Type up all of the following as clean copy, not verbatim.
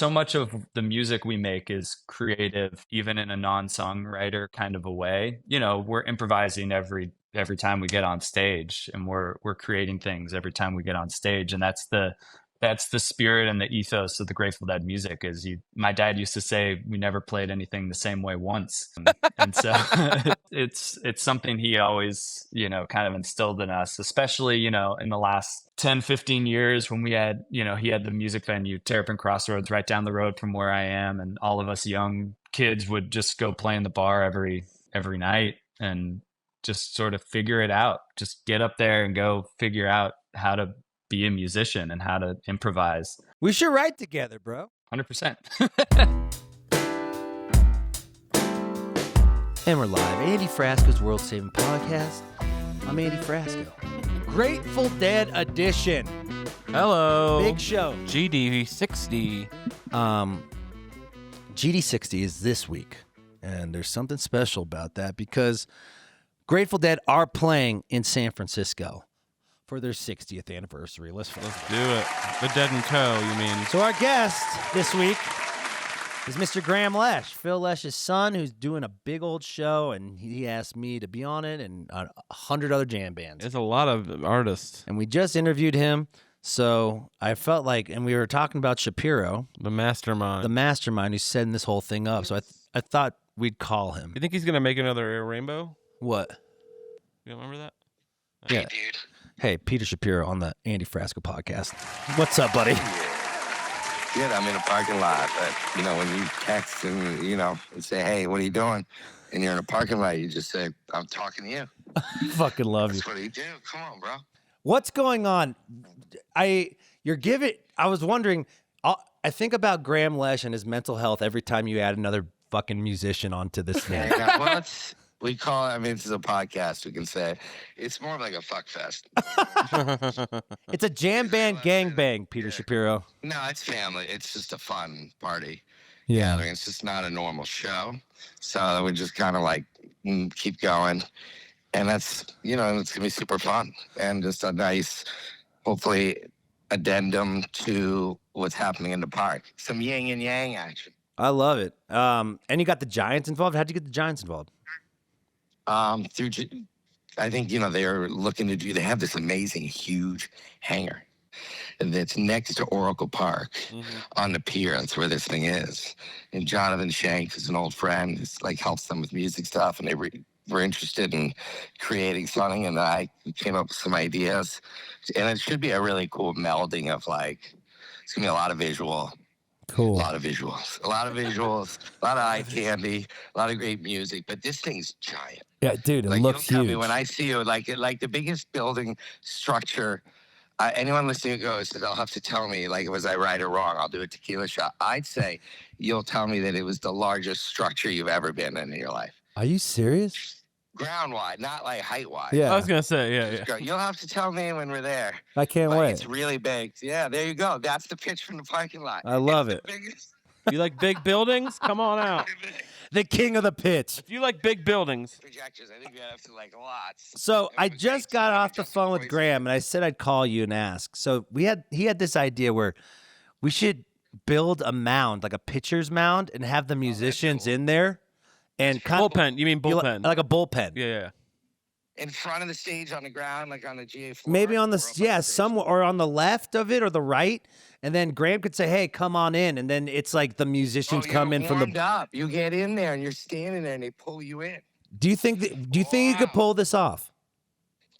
so much of the music we make is creative, even in a non-songwriter kind of a way. We're improvising every time we get on stage, and we're creating things every time we get on stage, and that's the spirit and the ethos of the Grateful Dead music. My dad used to say we never played anything the same way once, and so it's something he always kind of instilled in us, especially in the last 10-15 years when we had he had the music venue Terrapin Crossroads right down the road from where I am, and all of us young kids would just go play in the bar every night and just sort of figure it out, just get up there and go figure out how to be a musician and how to improvise. We should write together, bro. 100%. And we're live. Andy Frasco's World Saving Podcast. I'm Andy Frasco. Grateful Dead edition. Hello. Big show. GD60. GD60 is this week. And there's something special about that because Grateful Dead are playing in San Francisco for their 60th anniversary. Let's do it. The Dead and Co., you mean. So our guest this week is Mr. Grahame Lesh, Phil Lesh's son, who's doing a big old show, and he asked me to be on it and 100 other jam bands. There's a lot of artists. And we just interviewed him, so I felt like, and we were talking about Shapiro. The mastermind who's setting this whole thing up, so I thought we'd call him. You think he's going to make another Rainbow? What? You remember that? Yeah. Hey, dude. Hey, Peter Shapiro on the Andy Frasco podcast. What's up, buddy? Good, I'm in a parking lot, but, when you text and, and say, hey, what are you doing? And you're in a parking lot, you just say, I'm talking to you. Fucking love That's you. what do you do? Come on, bro. What's going on? I was wondering, I think about Grahame Lesh and his mental health every time you add another fucking musician onto this thing. Well, we call it, this is a podcast, we can say. It's more of like a fuck fest. It's a jam band gangbang, Peter Shapiro. No, it's family. It's just a fun party. Yeah. It's just not a normal show. So we just kind of like keep going. And that's, it's going to be super fun. And just a nice, hopefully, addendum to what's happening in the park. Some yin and yang action. I love it. And you got the Giants involved? How'd you get the Giants involved? I think, they're looking to they have this amazing, huge hangar that's next to Oracle Park on the pier. That's where this thing is. And Jonathan Shanks is an old friend who helps them with music stuff. And they were interested in creating something. And I came up with some ideas. And it should be a really cool melding of it's going to be a lot of visual. Cool. A lot of visuals, a lot of eye candy, a lot of great music. But this thing's giant. Yeah, dude, it looks tell huge. me when I see you, like the biggest building structure. Anyone listening goes, they'll have to tell me, was I right or wrong? I'll do a tequila shot. I'd say you'll tell me that it was the largest structure you've ever been in your life. Are you serious? Ground wide, not height wide. Yeah. I was going to say, yeah. You'll have to tell me when we're there. I can't wait. It's really big. Yeah, there you go. That's the pitch from the parking lot. I love it. You like big buildings? Come on out. The king of the pitch. If you like big buildings. Projectors, I think we have to lots. So I just got off the phone with Grahame, and I said I'd call you and ask. So he had this idea where we should build a mound, like a pitcher's mound, and have the musicians in there. And bullpen. You mean bullpen? Like a bullpen. Yeah. In front of the stage on the ground, on the GA floor? Maybe on somewhere, or on the left of it or the right. And then Grahame could say, hey, come on in. And then it's like the musicians come in from the... up. You get in there and you're standing there and they pull you in. Do you think you could pull this off?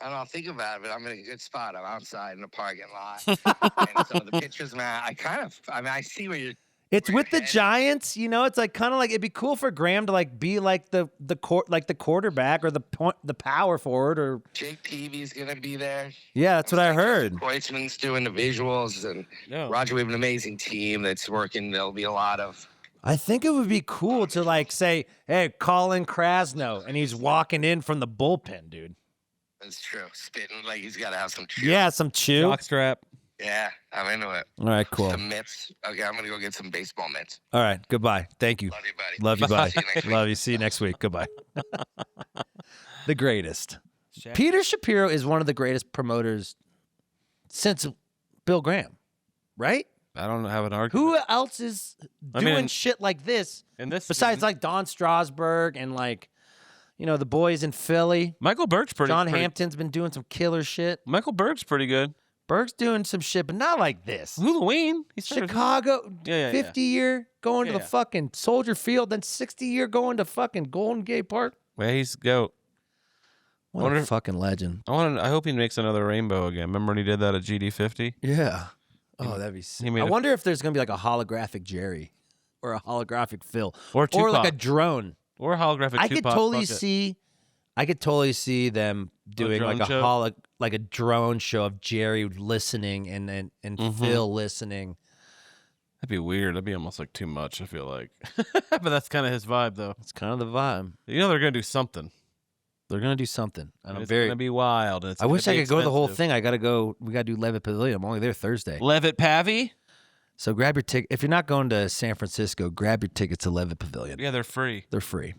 I don't know, think about it, but I'm in a good spot. I'm outside in the parking lot. And so the pictures, man, I see where you're... It's with the Giants, it's kind of like it'd be cool for Grahame to be like the quarterback or the power forward or Jake Peavy's gonna be there. Yeah, that's what I heard. Kreutzmann's doing the visuals and Roger, we have an amazing team that's working. There'll be a lot of I think it would be cool to say, hey, call in Krasno, and he's walking in from the bullpen, dude. That's true. Spitting he's gotta have some chew. Yeah, some chew. Jockstrap. Yeah, I'm into it. All right, cool. Some mitts. Okay, I'm going to go get some baseball mitts. All right, goodbye. Thank you. Love you, buddy. Love you, buddy. See you next week. Love you. See you next week. Goodbye. The greatest. Peter Shapiro is one of the greatest promoters since Bill Grahame, right? I don't have an argument. Who else is doing shit like this? And this besides like Don Strasberg and like, the boys in Philly. Michael Berg's pretty. John Hampton's been doing some killer shit. Michael Berg's pretty good. Berg's doing some shit, but not like this. Halloween. He's Chicago, 50-year going to the fucking Soldier Field, then 60-year going to fucking Golden Gate Park. Well, he's goat. What a fucking legend. I hope he makes another rainbow again. Remember when he did that at GD50? Yeah. Oh, that'd be sick. I wonder if there's going to be like a holographic Jerry or a holographic Phil. Or like a drone. Or a holographic I could totally see them doing like a drone show of Jerry listening and Phil listening. That'd be weird. That'd be almost like too much, I feel like. But that's kind of his vibe, though. It's kind of the vibe. They're going to do something. They're going to do something. And it's going to be wild. I wish I could go to the whole thing. I got to go. We got to do Levitt Pavilion. I'm only there Thursday. Levitt Pavy? So grab your ticket. If you're not going to San Francisco, grab your tickets to Levitt Pavilion. Yeah, they're free. They're free.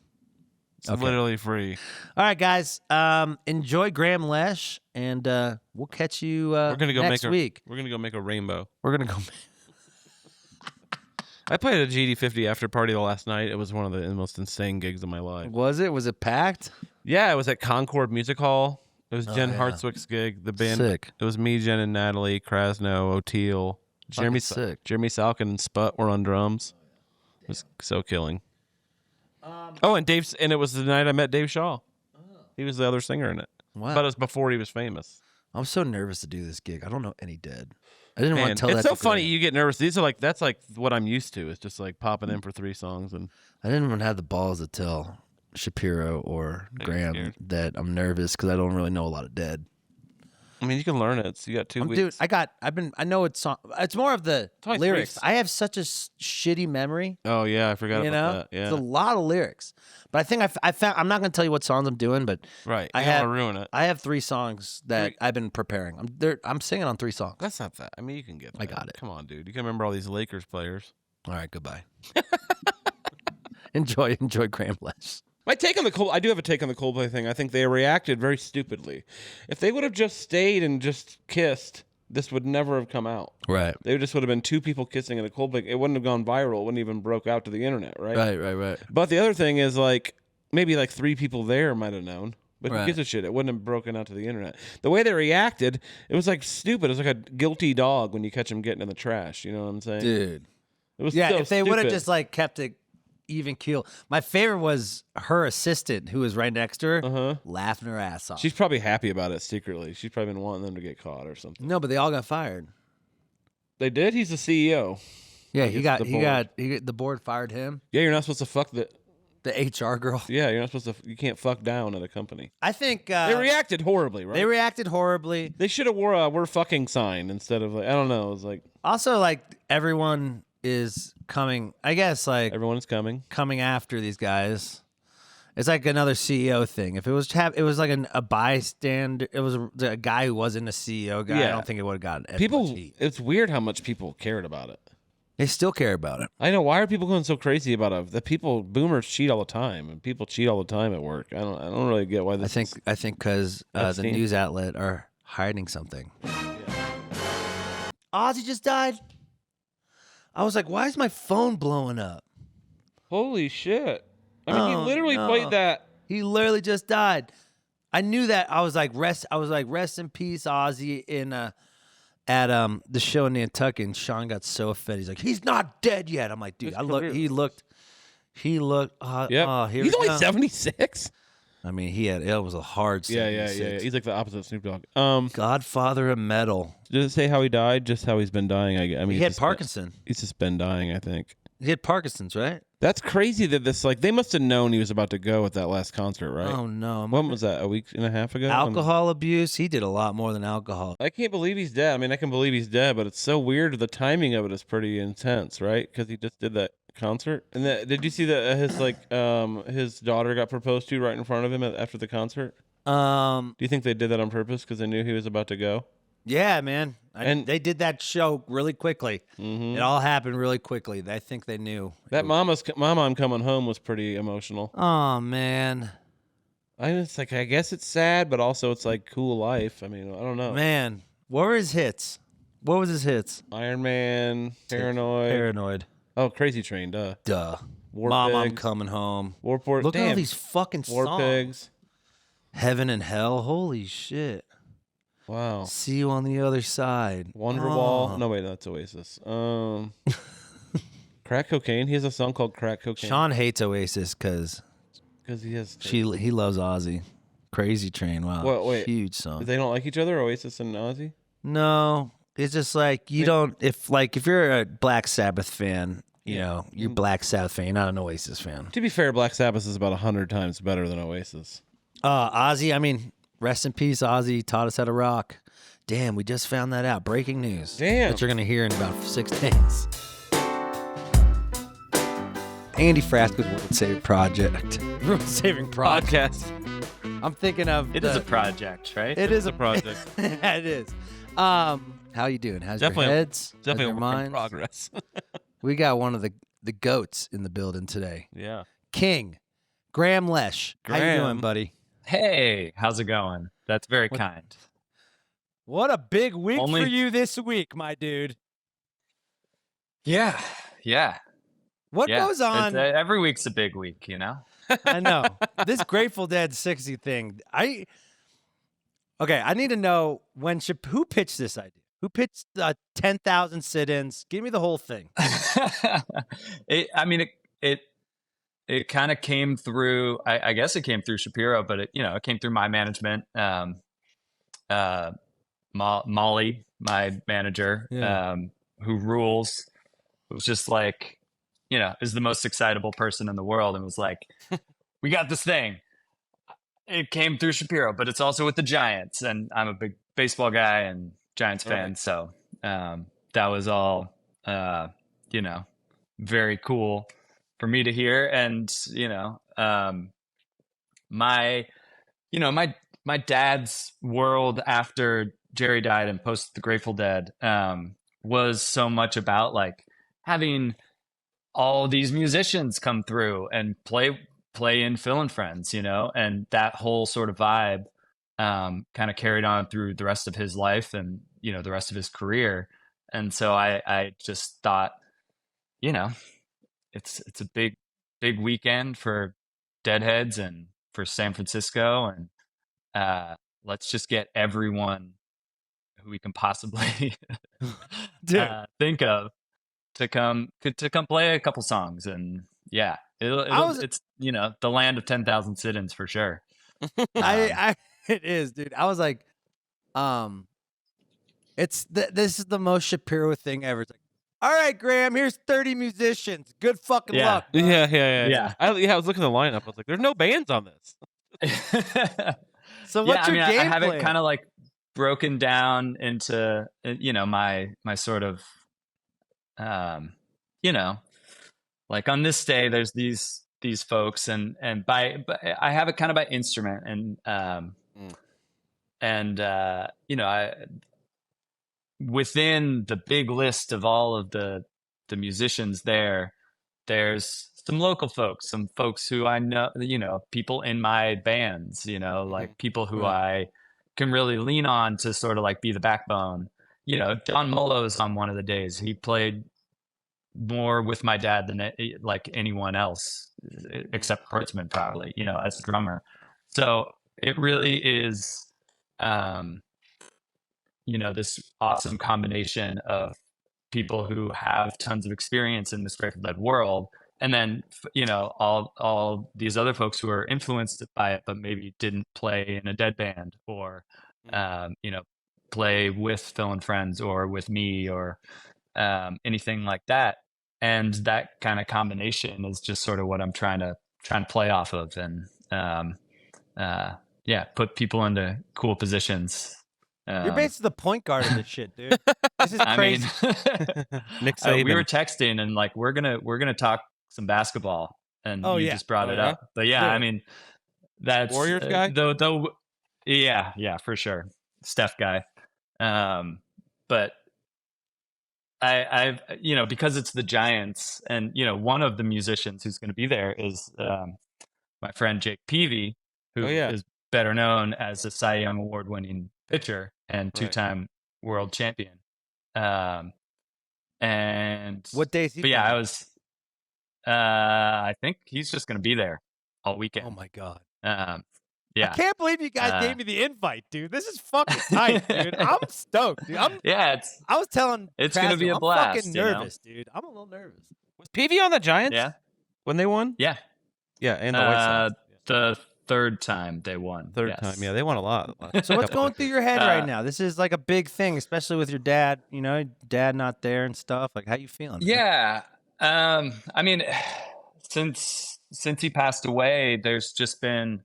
It's literally free. All right, guys. Enjoy Grahame Lesh, and we'll catch you we're gonna go next week. We're going to go make a rainbow. We're going to go. I played a GD50 after party the last night. It was one of the most insane gigs of my life. Was it? Was it packed? Yeah, it was at Concord Music Hall. It was Jen Hartswick's gig. The band. Sick. It was me, Jen, and Natalie, Krasno, O'Teal, Jeremy Salkin, and Sput were on drums. It was so killing. And it was the night I met Dave Shaw. He was the other singer in it. Wow. But it was before he was famous. I'm so nervous to do this gig. I don't know any Dead. I didn't want to tell it's that. It's so funny you get nervous. That's like what I'm used to. It's just like popping in for 3 songs, and I didn't even have the balls to tell Shapiro or Graham that I'm nervous because I don't really know a lot of Dead. I mean, you can learn it. So you got 2 weeks. Dude, I know it's more of the lyrics. I have such a shitty memory. Oh yeah, I forgot about that. Yeah, it's a lot of lyrics. But I think I found. I'm not going to tell you what songs I'm doing, but right, I don't want to ruin it. I have 3 songs that I've been preparing. I'm singing on 3 songs. That's not that. I mean, you can get that. I got it. Come on, dude. You can remember all these Lakers players. All right, goodbye. enjoy Grahame Lesh. My take on I do have a take on the Coldplay thing. I think they reacted very stupidly. If they would have just stayed and just kissed, this would never have come out. Right. They just would have been 2 people kissing at a Coldplay. It wouldn't have gone viral. It wouldn't even broke out to the internet, right? Right. But the other thing is maybe 3 people there might have known. But who gives a shit? It wouldn't have broken out to the internet. The way they reacted, it was stupid. It was like a guilty dog when you catch him getting in the trash. You know what I'm saying? Dude. It was if they would have just kept it even keel. My favorite was her assistant who was right next to her, laughing her ass off. She's probably happy about it secretly. She's probably been wanting them to get caught or something. No, but they all got fired. They did? He's the CEO. Yeah, the board fired him. Yeah, you're not supposed to fuck the HR girl. Yeah, you're not supposed to. You can't fuck down at a company. I think they reacted horribly, right? They reacted horribly. They should have wore a "we're fucking" sign instead of I don't know. It was also everyone is coming. I guess everyone is coming after these guys. It's like another CEO thing. If it was a bystander, it was a guy who wasn't a CEO guy. Yeah. I don't think it would have gotten much heat. It's weird how much people cared about it. They still care about it. I know. Why are people going so crazy about it? The boomers cheat all the time, and people cheat all the time at work. I don't really get why this. I think because the news outlet are hiding something. Yeah. Ozzy just died. I was like, why is my phone blowing up? Holy shit! I mean, he literally played that. He literally just died. I knew that. I was like, rest in peace, Ozzy. At the show in Nantucket, and Sean got so offended. He's like, he's not dead yet. I'm like, dude, he looked. Yep. He's only 76. I mean, it was a hard 76. Yeah. He's like the opposite of Snoop Dogg. Godfather of metal. Did it say how he died? Just how he's been dying? I mean, he had Parkinson. He's just been dying, I think. He had Parkinson's, right? That's crazy that they must have known he was about to go at that last concert, right? Oh, no. When was that? A week and a half ago? Alcohol abuse. He did a lot more than alcohol. I can't believe he's dead. I mean, I can believe he's dead, but it's so weird. The timing of it is pretty intense, right? Because he just did that concert. And did you see that his daughter got proposed to right in front of him after the concert? Do you think they did that on purpose because they knew he was about to go? Yeah, man. They did that show really quickly. Mm-hmm. It all happened really quickly. I think they knew. That Mama I'm Coming Home was pretty emotional. Oh, man. I guess it's sad, but also it's cool life. I mean, I don't know. Man, what were his hits? What was his hits? Iron Man, Paranoid. Paranoid. Oh, Crazy Train, duh. War Mom, I'm Pigs. coming home. Warport. Look at all Damn. these fucking War songs. Pigs. Heaven and Hell. Holy shit. Wow. See You on the Other Side. Wonderwall. No, wait, that's Oasis. Crack Cocaine. He has a song called Crack Cocaine. Sean hates Oasis because he has. he loves Ozzy. Crazy Train. Wow. What, wait. Huge song. They don't like each other, Oasis and Ozzy? No, it's just like you don't. If you're a Black Sabbath fan, you know you're Black Sabbath fan. You're not an Oasis fan. To be fair, Black Sabbath is about 100 times better than Oasis. Ozzy. I mean, rest in peace. Ozzy taught us how to rock. Damn, we just found that out. Breaking news. Damn. That you're gonna hear in about 6 days. Andy Frasco's World Saving Project. World Saving Project. I'm thinking of It is a project, right? It is a project. Yeah, it is. How you doing? How's Definitely- your heads? Definitely How's a your work in minds? progress. We got one of the goats in the building today. Yeah. King, Grahame Lesh. How you doing, Graham. buddy? Hey, how's it going? That's very kind. What a big week Only- for you this week, my dude. Yeah. What goes on? Every week's a big week, you know? I know. This Grateful Dead 60 thing. I need to know who pitched this idea? Who pitched 10,000 sit-ins? Give me the whole thing. It kind of came through. I guess it came through Shapiro, but it came through my management. Molly, my manager, who rules, was just like, is the most excitable person in the world, and was like, "We got this thing." It came through Shapiro, but it's also with the Giants, and I'm a big baseball guy and Giants fan, so that was all, very cool for me to hear. And my dad's world after Jerry died and post the Grateful Dead was so much about like having all these musicians come through and play in Phil and Friends, and that whole sort of vibe kind of carried on through the rest of his life and the rest of his career. And so I just thought, it's a big weekend for Deadheads and for San Francisco, and let's just get everyone who we can possibly think of to come play a couple songs. And yeah, it's the land of 10,000 sit-ins for sure. It is, dude. I was like, this is the most Shapiro thing ever. It's like, all right, Graham, here's 30 musicians. Good fucking luck. Bro. Yeah. I was looking at the lineup. I was like, there's no bands on this. So what's your game I have plan? it kind of like broken down into my sort of like on this day there's these folks, and by I have it kind of by instrument, and I within the big list of all of the musicians there's some local folks, some folks who I know, people in my bands, like people who I can really lean on to sort of like be the backbone. John Molo's on one of the days. He played more with my dad than like anyone else, except Kurtzman probably, as a drummer. So it really is, this awesome combination of people who have tons of experience in this Grateful Dead world, and then all these other folks who are influenced by it but maybe didn't play in a Dead band, or play with Phil and Friends or with me, or anything like that. And that kind of combination is just sort of what I'm trying to play off of, and put people into cool positions. You're basically the point guard of this shit, dude. This is crazy. Nick Saban. We were texting and like we're gonna talk some basketball, and you just brought it up. But yeah, I mean, that's Warriors guy. Though, yeah, for sure, Steph guy. But I've because it's the Giants, and one of the musicians who's going to be there is my friend Jake Peavy, who is better known as a Cy Young Award-winning pitcher and two-time world champion. Um, and What day is he but yeah, I coming? was. I think he's just gonna be there all Oh weekend. my god. Um, I yeah. can't believe you guys Uh, gave me the invite, dude. This is fucking tight, dude. I'm stoked, dude. yeah, I was telling it's gonna be Frasco, a I'm fucking blast, you know. nervous, dude. I'm a little nervous. Was PV on the Giants Yeah, when they won? yeah. Yeah, and the White Sox. The third time they won. Third yes. time. Yeah, they won a lot. So what's going through your head right Uh, now? This is like a big thing, especially with your dad, you know, dad not there and stuff. Like, how you feeling? Man? Yeah. I mean, since he passed away, there's just been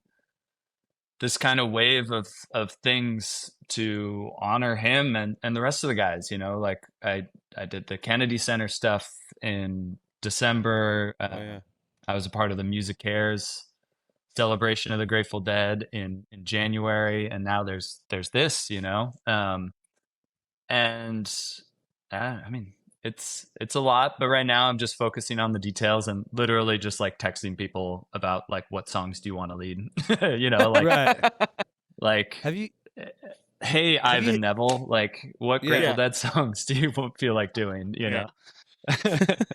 this kind of wave of things to honor him and the rest of the guys, you know, like I did the Kennedy Center stuff in December. I was a part of the Music Cares celebration of the Grateful Dead in January, and now there's this, you know. And I mean, it's a lot, but right now I'm just focusing on the details and literally just like texting people about like what songs do you want to lead, you know, like Right. like Have you? hey Ivan you- Neville, like what Yeah. Grateful Dead songs do you feel like doing, you know?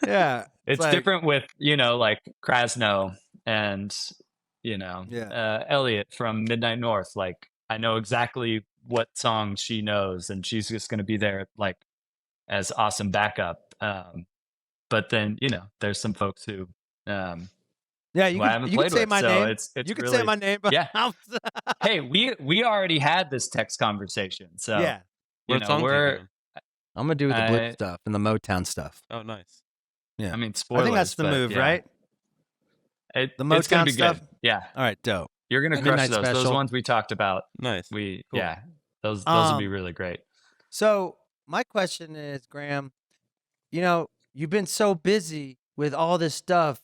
Yeah. It's like, different with, you know, like Krasno and, you know, Yeah. Elliot from Midnight North. Like, I know exactly what song she knows, and she's just going to be there, like, as awesome backup. But then, you know, there's some folks who, Yeah, who I haven't you played can say with. my So name. it's You can really, say my name, but yeah. Hey, we already had this text conversation. So, yeah. you What know, songs are you we're, doing? I'm gonna do the blue I- stuff and the Motown stuff. Oh, nice. Yeah. I mean, spoilers. I think that's the but move, yeah. right? The The it's gonna Motown be stuff? good. Yeah. All right, dope. You're gonna crush Midnight those. Those Special. ones we talked about. Nice. Cool. Yeah. Those will be really great. So my question is, Graham, you know, you've been so busy with all this stuff,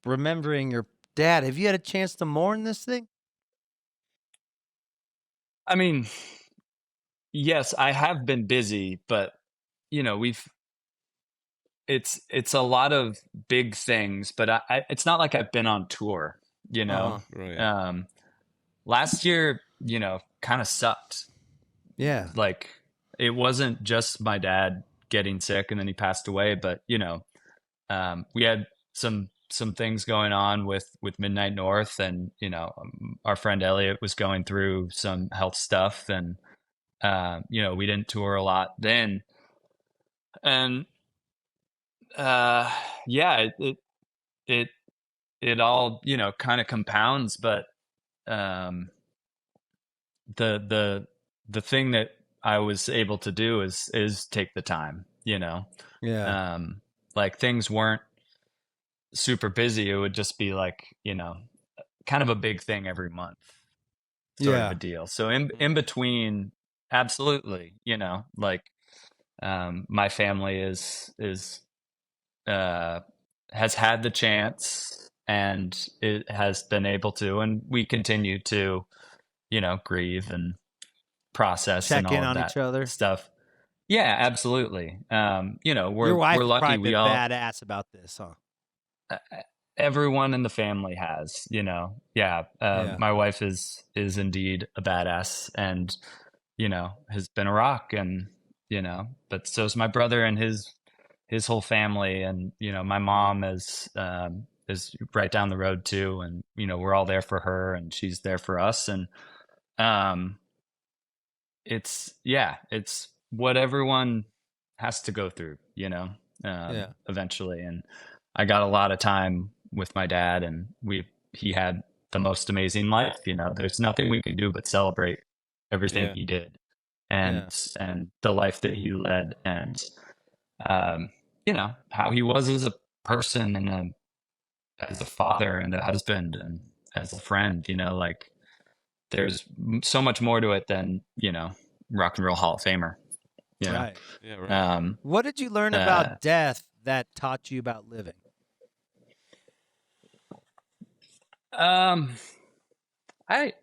remembering your dad. Have you had a chance to mourn this thing? I mean, yes, I have been busy, but you know, it's a lot of big things, but it's not like I've been on tour, you know. Right. Last year, you know, kind of sucked. Yeah. Like it wasn't just my dad getting sick and then he passed away, but you know, we had some things going on with Midnight North, and you know, our friend Elliot was going through some health stuff, and you know, we didn't tour a lot then, and yeah, it all, you know, kind of compounds, but the thing that I was able to do is take the time, you know. Yeah. Like things weren't super busy. It would just be like, you know, kind of a big thing every month sort of a deal. So in between, absolutely, you know, like my family has had the chance and it has been able to, and we continue to, you know, grieve and process Check and all in of on that each other. stuff. Yeah, absolutely. You know, Your wife we're lucky. probably We been all badass about this, huh? everyone in the family has, you know. Yeah, my wife is indeed a badass, and you know, has been a rock, and you know, but so's my brother and his whole family, and you know, my mom is right down the road too, and you know, we're all there for her, and she's there for us, and it's what everyone has to go through, you know, eventually, and I got a lot of time with my dad, and he had the most amazing life, you know. There's nothing we can do but celebrate everything he did, and the life that he led, and you know, how he was as a person and as a father and a husband and as a friend, you know, like there's so much more to it than, you know, rock and roll Hall of Famer. You know? Right. Yeah, right. What did you learn about death that taught you about living? I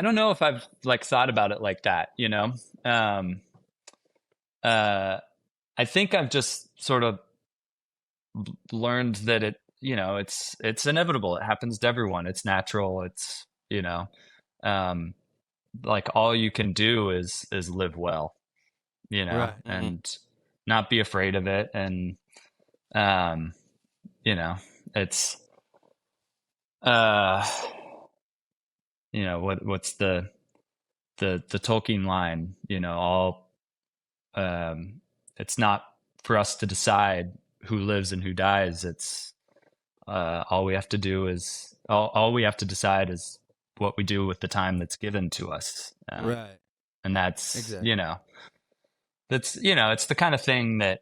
don't know if I've like thought about it like that, you know. I think I've just sort of learned that it, you know, it's inevitable. It happens to everyone. It's natural. It's, you know, like all you can do is live well, you know, Right. and not be afraid of it. And, um, you know, it's, uh, what's the Tolkien line, it's not for us to decide who lives and who dies. It's, all we have to do is all we have to decide is what we do with the time that's given to us. Right. And that's, Exactly. it's the kind of thing that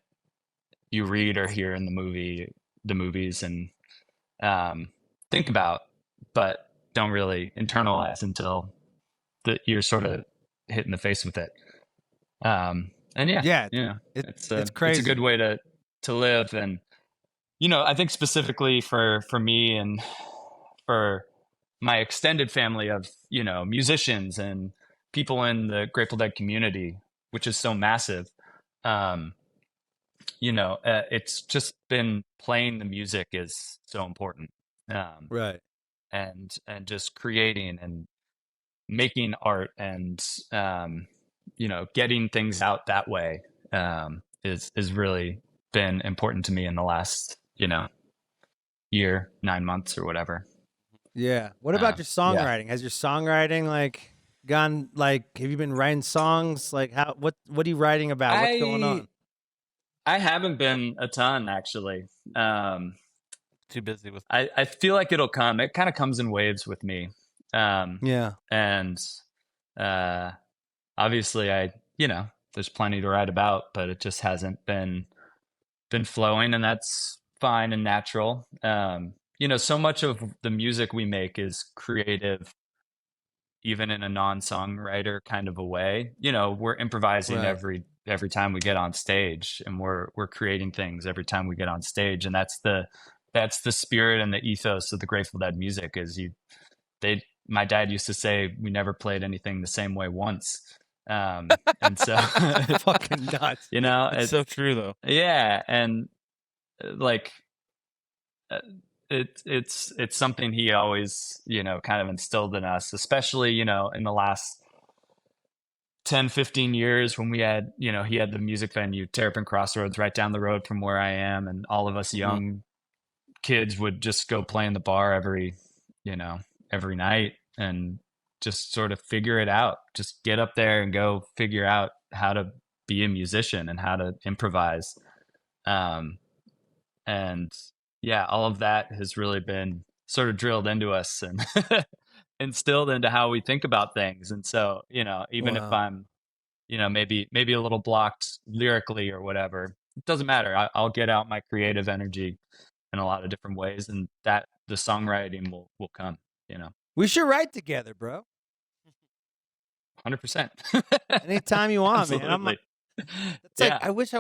you read or hear in the movies and, think about, but don't really internalize until you're sort of hit in the face with it. And Yeah, it's it's a crazy. good way to live. And, I think specifically for me and for my extended family of, musicians and people in the Grateful Dead community, which is so massive. Um, it's just been playing the music is so important. Um, Right. and just creating and making art and, getting things out that way, is really been important to me in the last, year, 9 months or whatever. Yeah. What about your Yeah. songwriting? Has your songwriting like gone like have you been writing songs? Like what are you writing about? What's going on? I haven't been a ton actually. Too busy with. I feel like it'll come. It kind of comes in waves with me. Yeah. And obviously there's plenty to write about, but it just hasn't been flowing, and that's fine and natural. So much of the music we make is creative, even in a non-songwriter kind of a way. We're improvising Right. every time we get on stage, and we're creating things every time we get on stage, and that's the spirit and the ethos of the Grateful Dead music. Is my dad used to say we never played anything the same way once. And so Fucking nuts. It's so true though. Yeah, and like, it's something he always kind of instilled in us, especially in the last 10-15 years when we had he had the music venue Terrapin Crossroads right down the road from where I am, and all of us young kids would just go play in the bar every night and just sort of figure it out, just get up there and go figure out how to be a musician and how to improvise. And yeah, all of that has really been sort of drilled into us and instilled into how we think about things. And so, even if Wow. I'm, maybe a little blocked lyrically or whatever, it doesn't matter. I'll get out my creative energy in a lot of different ways, and that the songwriting will come. We should write together, bro. 100%. Anytime you want, man. Absolutely. It's like I wish I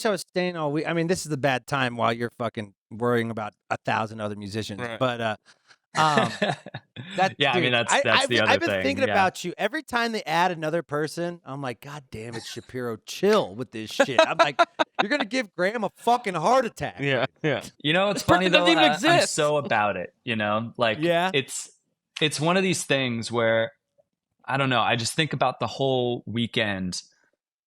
was staying all week. I mean, this is the bad time while you're fucking worrying about 1,000 other musicians. Right. But Yeah, dude, I mean that's the other thing. I've been thinking about you. Every time they add another person, I'm like, God damn it, Shapiro, chill with this shit. I'm like, you're gonna give Graham a fucking heart attack. Yeah. It's funny person though. doesn't even I'm exist. so about it. Like, Yeah. it's one of these things where I don't know. I just think about the whole weekend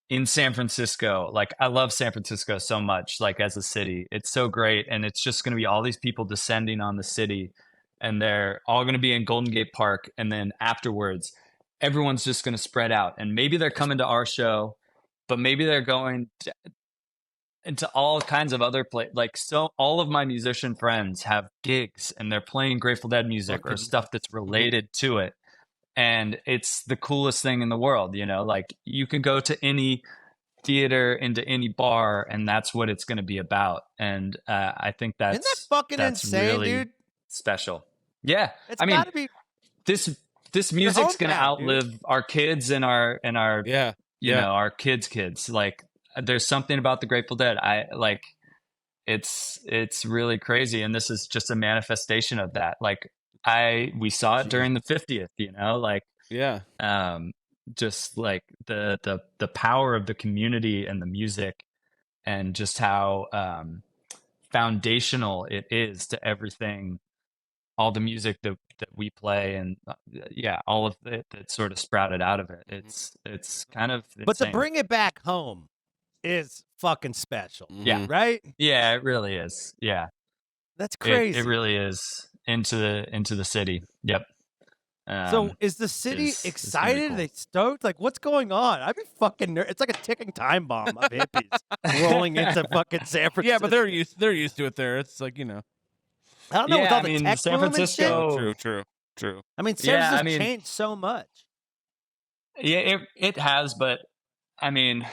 in San Francisco. Like, I love San Francisco so much. Like, as a city, it's so great, and it's just going to be all these people descending on the city, and they're all going to be in Golden Gate Park, and then afterwards, everyone's just going to spread out, and maybe they're coming to our show, but maybe they're going into all kinds of other places. Like, so all of my musician friends have gigs, and they're playing Grateful Dead music or stuff that's related to it. And it's the coolest thing in the world, like you can go to any theater, into any bar, and that's what it's going to be about. And I think Isn't that fucking insane, really dude? special. Yeah. It's I mean, gotta be this music's going to hometown, outlive our kids and our Yeah. our kids. Like, there's something about the Grateful Dead. It's really crazy. And this is just a manifestation of that. Like, we saw it during the 50th, like, Yeah. just like the power of the community and the music, and just how foundational it is to everything, all the music that we play, and all of it that sort of sprouted out of it. It's kind of insane. But to bring it back home, is fucking special. Yeah. Right? Yeah, it really is. Yeah. That's crazy. It really is into the city. Yep. So is the city It's gonna be excited? cool. Are they stoked? Like, what's going on? I'd be fucking It's like a ticking time bomb of hippies rolling into fucking San Francisco. Yeah, but they're used to it there. It's like, you know. I don't know, with Yeah, all I the mean, tech San boom and shit. Francisco. True. I mean, San Yeah, I Francisco's mean- changed so much. Yeah, it has, but I mean,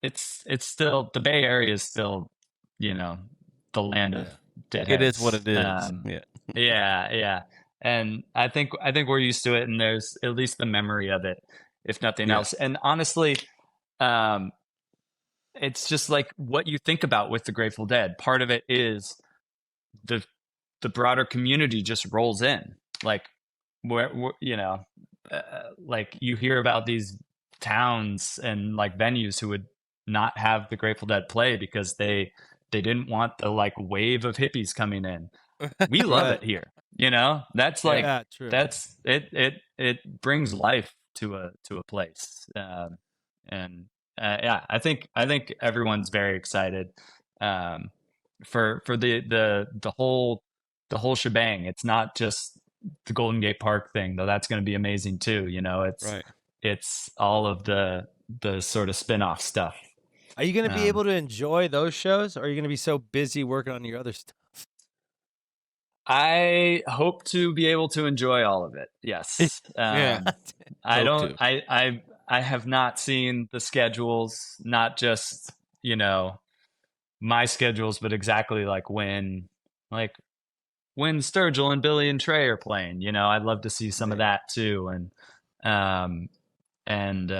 it's still, the Bay Area is still, you know, the land of deadheads. It is what it is. Yeah. And I think we're used to it, and there's at least the memory of it, if nothing Yeah. else. And honestly, it's just like what you think about with the Grateful Dead. Part of it is the broader community just rolls in, like where you know, like you hear about these towns and like venues who would not have the Grateful Dead play because they didn't want the like wave of hippies coming in. We love Right. it here. You know, that's like Yeah, true. that's it brings life to a place. And yeah, I think everyone's very excited for the whole shebang. It's not just the Golden Gate Park thing, though. That's going to be amazing too. You know, it's all of the sort of spin-off stuff. Are you going to be able to enjoy those shows, or are you going to be so busy working on your other stuff? I hope to be able to enjoy all of it. Yes. I have not seen the schedules, not just, you know, my schedules, but exactly like when Sturgill and Billy and Trey are playing. You know, I'd love to see some of that too. And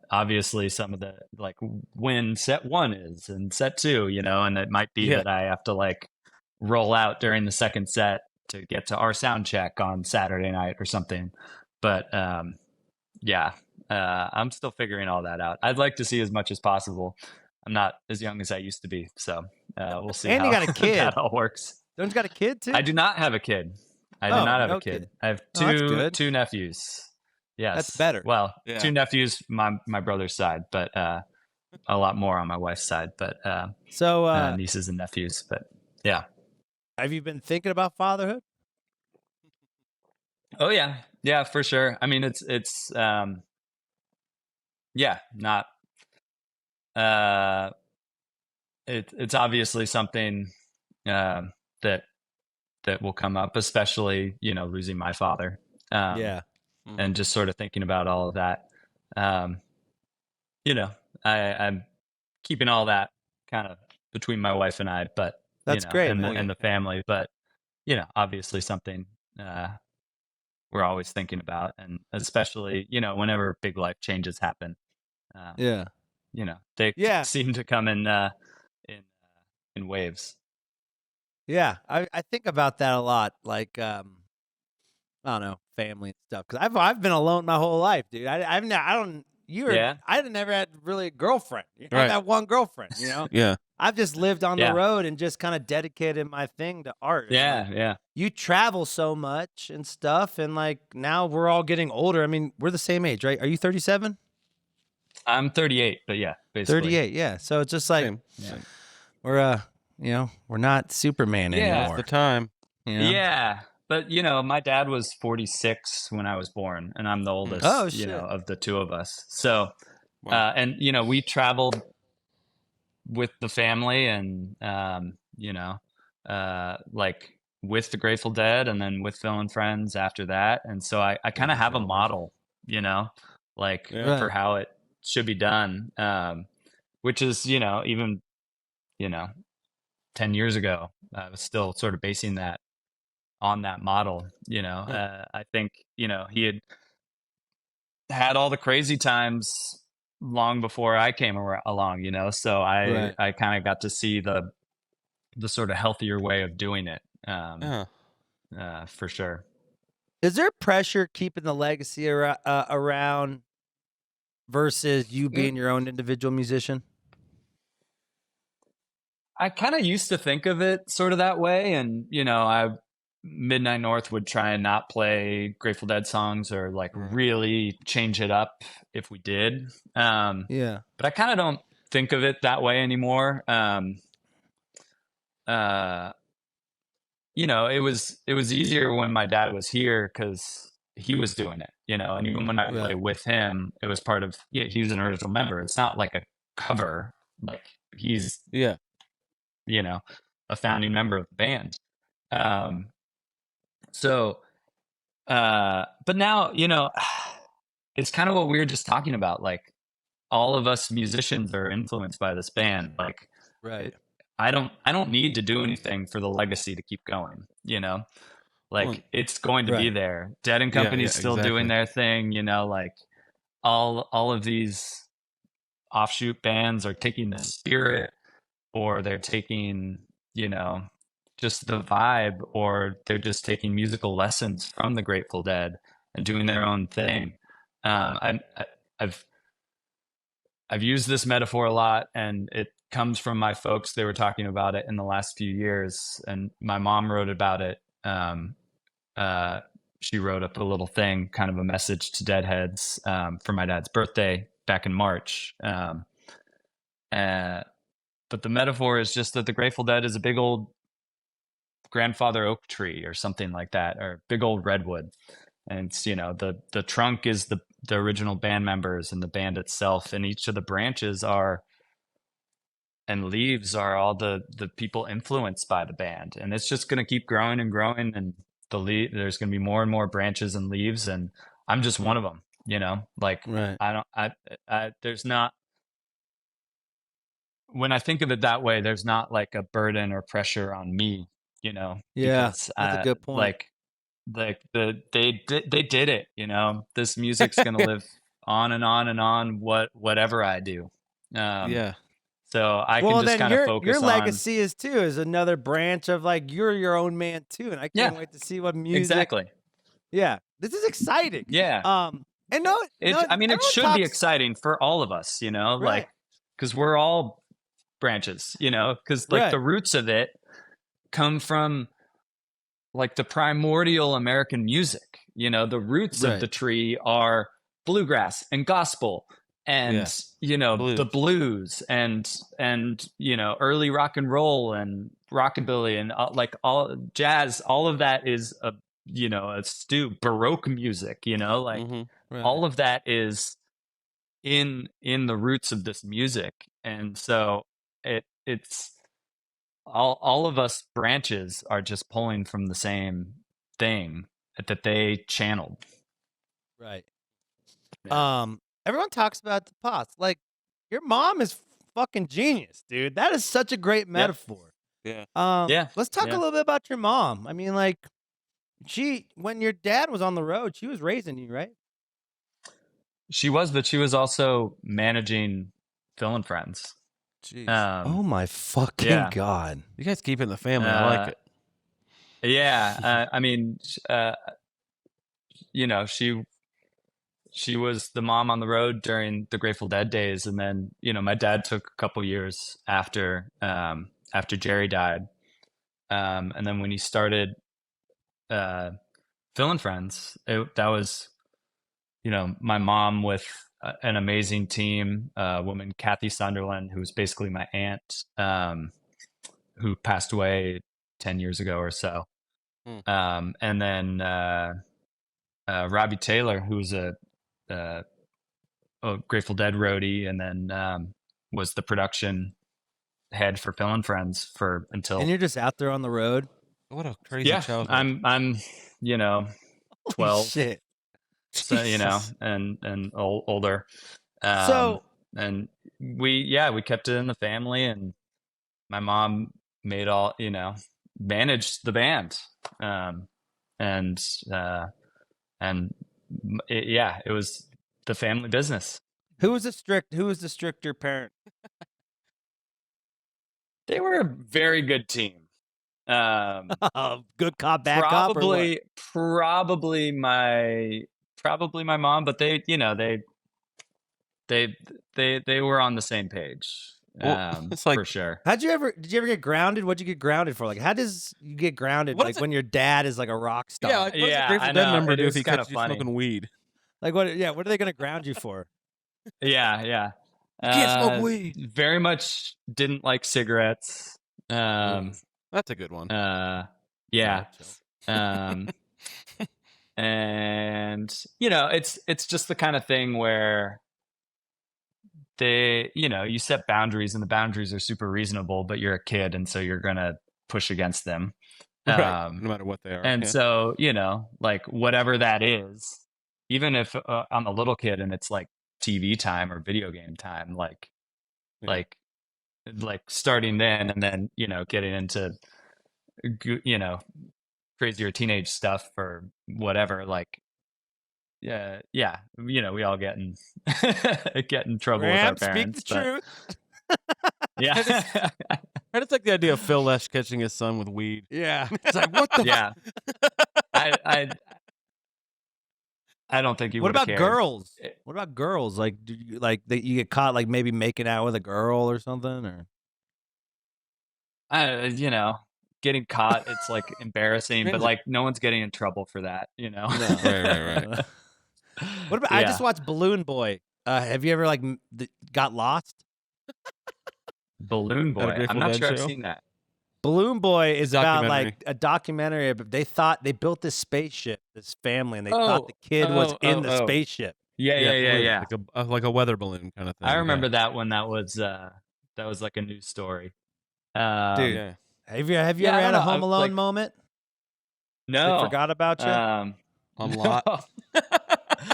obviously some of the like when set 1 is and set 2, you know, and it might be that I have to like roll out during the second set to get to our sound check on Saturday night or something. But I'm still figuring all that out. I'd like to see as much as possible. I'm not as young as I used to be, so we'll see. And how you got a kid. that all works. Don't you got a kid too? I do not have a kid. I do not have a kid. I have two nephews. Yes, that's better. Well, 2 nephews, my brother's side, but a lot more on my wife's side. But nieces and nephews. But yeah. Have you been thinking about fatherhood? Oh yeah, for sure. I mean, it's not. It's obviously something that will come up, especially, you know, losing my father. And just sort of thinking about all of that. You know, I'm keeping all that kind of between my wife and I, but that's great, and the family. But you know, obviously something we're always thinking about, and especially, you know, whenever big life changes happen. You know, they seem to come in waves. Yeah, I think about that a lot. Like, I don't know, family and stuff. Because I've been alone my whole life, dude. I never had really a girlfriend. I had that one girlfriend, you know. I've just lived on the road and just kind of dedicated my thing to art. Yeah. You travel so much and stuff, and like now we're all getting older. I mean, we're the same age, right? Are you 37? I'm 38, but yeah, basically. 38, yeah. So it's just like we're you know, we're not Superman anymore. It's the time. You know? Yeah. But, you know, my dad was 46 when I was born, and I'm the oldest, you know, of the 2 of us. So, and, you know, we traveled with the family and, you know, like with the Grateful Dead and then with Phil and Friends after that. And so I kind of have a model, you know, like for how it should be done, which is, you know, even, you know, 10 years ago, I was still sort of basing that on that model, you know. I think, you know, he had all the crazy times long before I came along, you know, so I kind of got to see the sort of healthier way of doing it, for sure. Is there pressure keeping the legacy around versus you being your own individual musician? I kind of used to think of it sort of that way, and, you know, Midnight North would try and not play Grateful Dead songs or like really change it up if we did. But I kind of don't think of it that way anymore. You know, it was easier when my dad was here because he was doing it, you know, and even when I play with him, it was part of, yeah, he was an original member. It's not like a cover, like he's, Yeah. you know, a founding member of the band. So, but now, you know, it's kind of what we were just talking about. Like all of us musicians are influenced by this band. Like, Right. I don't need to do anything for the legacy to keep going, you know? Like Well, it's going to be right. there. Dead and Yeah, Company's yeah, still doing exactly. their thing, you know, like all of these offshoot bands are taking the spirit, or they're taking, you know, just the vibe, or they're just taking musical lessons from the Grateful Dead and doing their own thing. I've I've used this metaphor a lot, and it comes from my folks. They were talking about it in the last few years, and my mom wrote about it. Uh, she wrote up a little thing, kind of a message to Deadheads for my dad's birthday back in March. But the metaphor is just that the Grateful Dead is a big old grandfather oak tree or something like that, or big old redwood. And it's, you know, the trunk is the original band members and the band itself, and each of the branches are and leaves are all the people influenced by the band, and it's just going to keep growing and growing, and there's going to be more and more branches and leaves, and I'm just one of them, you know. Like Right. I there's not, when I think of it that way, there's not like a burden or pressure on me, you know, Yeah, because that's a good point. they did it, you know. This music's going to live on and on and on, whatever I do. Yeah. So I can Well, just then kind of your focus on, legacy is another branch of like you're your own man too, and I yeah, can't wait to see what music. exactly. Yeah, this is exciting. Yeah. And no, I mean, it everyone should be talks exciting for all of us, you know, right, like, because we're all branches, you know, because like the right, roots of it come from like the primordial American music. You know, the roots of the right. tree are bluegrass and gospel and, Yeah. you know, Blues. the blues and, you know, early rock and roll and rockabilly and like all jazz. All of that is a, you know, a stew, Baroque music, you know, like Right. all of that is in the roots of this music. And so it's all of us branches are just pulling from the same thing that they channeled. Right. Yeah. Everyone talks about the pots. Like, your mom is fucking genius, dude. That is such a great metaphor. Yeah. Yeah. Let's talk a little bit about your mom. I mean, like, when your dad was on the road, she was raising you, right? She was, but she was also managing Phil and Friends. Jeez. Oh my fucking yeah. god! You guys keep it in the family. I like it. Yeah. I mean, you know, she was the mom on the road during the Grateful Dead days, and then, you know, my dad took a couple years after Jerry died, and then when he started Phil and Friends, that was, you know, my mom with an amazing team, a woman, Kathy Sunderland, who was basically my aunt, who passed away 10 years ago or so, and then Robbie Taylor, who was a Grateful Dead roadie, and then was the production head for Phil and Friends for until. And you're just out there on the road. What a crazy childhood. I'm you know, 12. Holy shit. So, you know, and older. So and we kept it in the family, and my mom made all, you know, managed the band, and it was the family business. who was the stricter parent? They were a very good team. Good cop, bad cop, or what? Probably my mom, but they, you know, they were on the same page. Well, it's like, for sure. Did you ever get grounded? What'd you get grounded for? Like, how does you get grounded? What like is when your dad is like a rock star? yeah, like, what does Yeah, a Grateful I Dead know. member It do if is he kinda catches you funny. smoking weed? Like what? Yeah, what are they gonna ground you for? Yeah. You can't smoke weed. Very much didn't like cigarettes. That's a good one. Yeah. And it's just the kind of thing where you set boundaries, and the boundaries are super reasonable, but you're a kid, and so you're gonna push against them, Right. No matter what they are. and so like whatever that is, even if I'm a little kid and it's like TV time or video game time, like starting then, and then getting into crazier teenage stuff or whatever, like we all get in get in trouble with our parents. Speak the truth. Yeah. I just like the idea of Phil Lesh catching his son with weed. Yeah. It's like, what the Yeah. I don't think you What would about cared. girls? What about girls? Like, do you, like that you get caught like maybe making out with a girl or something, or getting caught, it's like embarrassing, but like no one's getting in trouble for that, No. Right. What about? I just watched Balloon Boy. Have you ever like got lost? Balloon Boy. Grateful I'm not Dead sure I've show? seen that. Balloon Boy is about Documentary. like a documentary. But they built this spaceship, this family, and they thought the kid was in the spaceship. Yeah. Like a weather balloon kind of thing. I remember that one. That was like a news story. Dude, Yeah. have you ever I had don't a know, Home Alone like- moment? No. They forgot about you. On lot.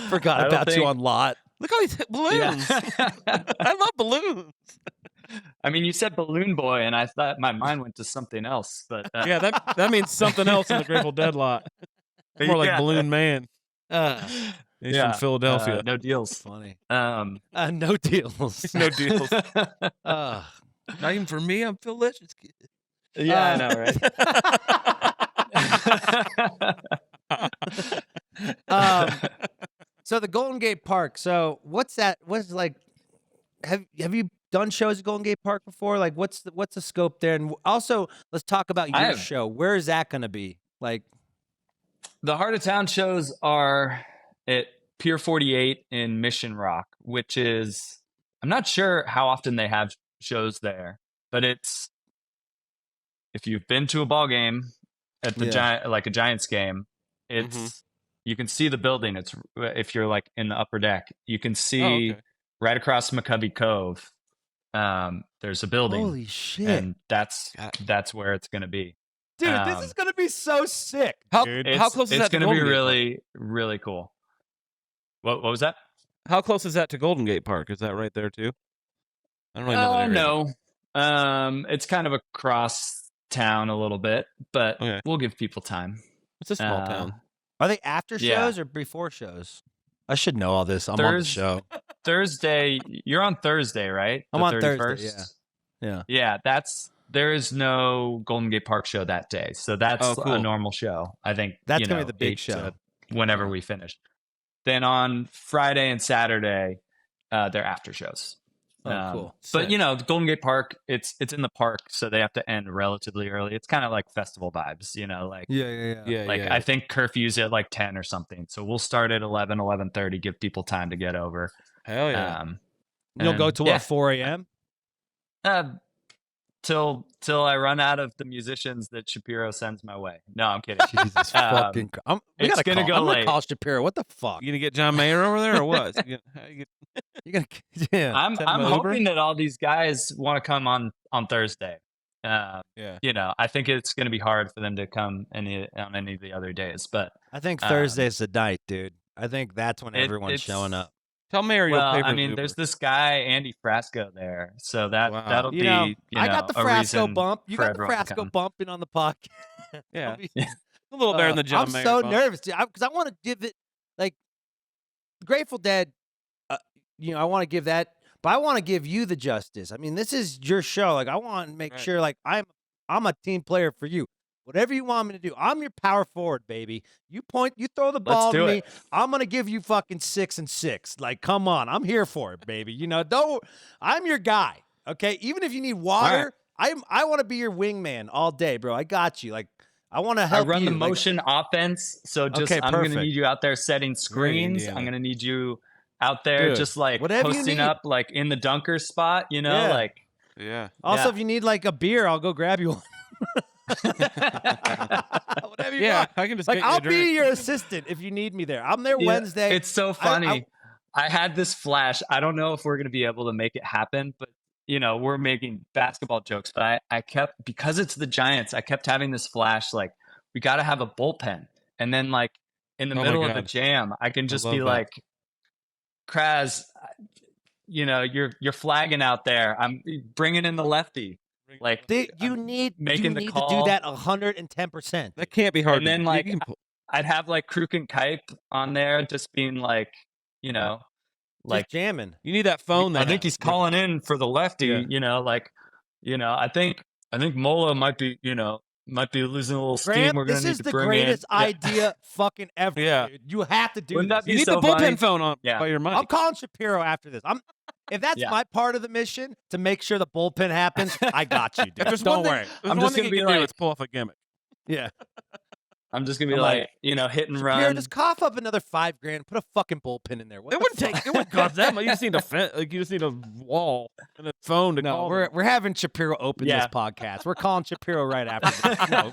Forgot I don't about you think- on lot. Look all these balloons. Yeah. I love balloons. I mean, you said Balloon Boy, and I thought my mind went to something else. But Yeah, that means something else in the Grateful Dead lot. More like Yeah. Balloon Man. He's from Philadelphia. No deals. Funny. Um, No deals. No deals. Uh, Not even for me. I'm Phil Lesh's kid. yeah, I know, right? so the Golden Gate Park. So what's that? What's like? Have you done shows at Golden Gate Park before? Like, what's the scope there? And also, let's talk about your show. Where is that going to be? Like, The Heart of Town shows are at Pier 48 in Mission Rock, which is, I'm not sure how often they have shows there, but it's, if you've been to a ball game at the a Giants game, it's you can see the building. It's, if you're like in the upper deck, you can see right across McCovey Cove. There's a building. holy shit, and that's where it's going to be. dude! This is going to be so sick. How close is It's that to going to be Golden Gate really, really cool. What was that? Park? How close is that to Golden Gate Park? Is that right there too? I don't really know that area. No. It's kind of across town a little bit, but we'll give people time. It's a small town. Are they after shows or before shows? I should know all this. I'm on the show. Thursday. You're on Thursday, right? I'm on Thursday. Yeah. Yeah. There is no Golden Gate Park show that day, so that's a normal show. I think that's gonna be the big show whenever we finish. Then on Friday and Saturday, they're after shows. Oh, cool. But Golden Gate Park, it's in the park, so they have to end relatively early. It's kind of like festival vibes, like I think curfew's at like 10 or something. So we'll start at 11:30, give people time to get over. Hell yeah. You'll go to what, 4 a.m.? Till I run out of the musicians that Shapiro sends my way. No, I'm kidding. Jesus fucking! It's gonna go I'm late. gonna call Shapiro. What the fuck? You gonna get John Mayer over there or what? You're gonna? Yeah. I'm hoping that all these guys want to come on Thursday. I think it's going to be hard for them to come on any of the other days, but I think Thursday's the night, dude. I think that's when everyone's showing up. Tell Mayor you'll pay for I mean, Uber. there's this guy Andy Frasco there, so that'll be. I got the a Frasco reason bump. You for got the everyone to Frasco come. bumping on the podcast. Yeah, a little better than the John Mayer. I'm so bump. nervous, dude, because I want to give it like Grateful Dead. I want to give that, but I want to give you the justice. I mean, this is your show. Like, I want to make sure, like, I'm a team player for you. Whatever you want me to do, I'm your power forward, baby. You throw the ball to me. I'm gonna give you fucking 6 and 6. Like, come on, I'm here for it, baby. I'm your guy. Okay, even if you need water, I want to be your wingman all day, bro. I got you. Like, I want to help you. I run the motion offense, so I'm perfect. gonna need you out there setting screens. Indiana. I'm gonna need you out there, Dude, just like whatever you posting need. up like in the dunker spot, you know, Yeah. like Yeah. Also, Yeah. if you need like a beer, I'll go grab you one. Whatever you Yeah, want. I can just Like, get you a I'll be drink. your assistant if you need me there. I'm there Yeah, Wednesday. It's so funny. I had this flash. I don't know if we're going to be able to make it happen, but you know, we're making basketball jokes, but I kept, because it's the Giants, I kept having this flash like, we got to have a bullpen. And then like in the Oh my middle of a God. jam, I can just be love that. like, Kraz, you know, you're flagging out there. I'm bringing in the lefty. Like You need making the to do call. that 110%. That can't be hard. And then you like can I'd have like Kruk and Kipe on there, just being like, you know, like Just jamming. you need that phone. I think he's calling in for the lefty. Yeah. You know, like, you know, I think Mola might be, you know, might be losing a little steam. Graham, We're gonna this need is to the bring greatest in. idea fucking ever. Yeah. Dude. You have to do Wouldn't this. that be You need so the bullpen funny? phone on Yeah. by your mic. I'm calling Shapiro after this. If that's Yeah. my part of the mission to make sure the bullpen happens, I got you, dude. If there's Don't one worry. thing, there's I'm one just thing gonna you be can do like- is pull off a gimmick. Yeah. I'm just gonna be I'm like, like, you know, hit and Shapiro, run. just cough up another $5,000. Put a fucking bullpen in there. What It the wouldn't fuck? take. It wouldn't cost that much. You just need a you just need a wall and a phone to No, call. we're having Shapiro open Yeah. this podcast. We're calling Shapiro right after this. No,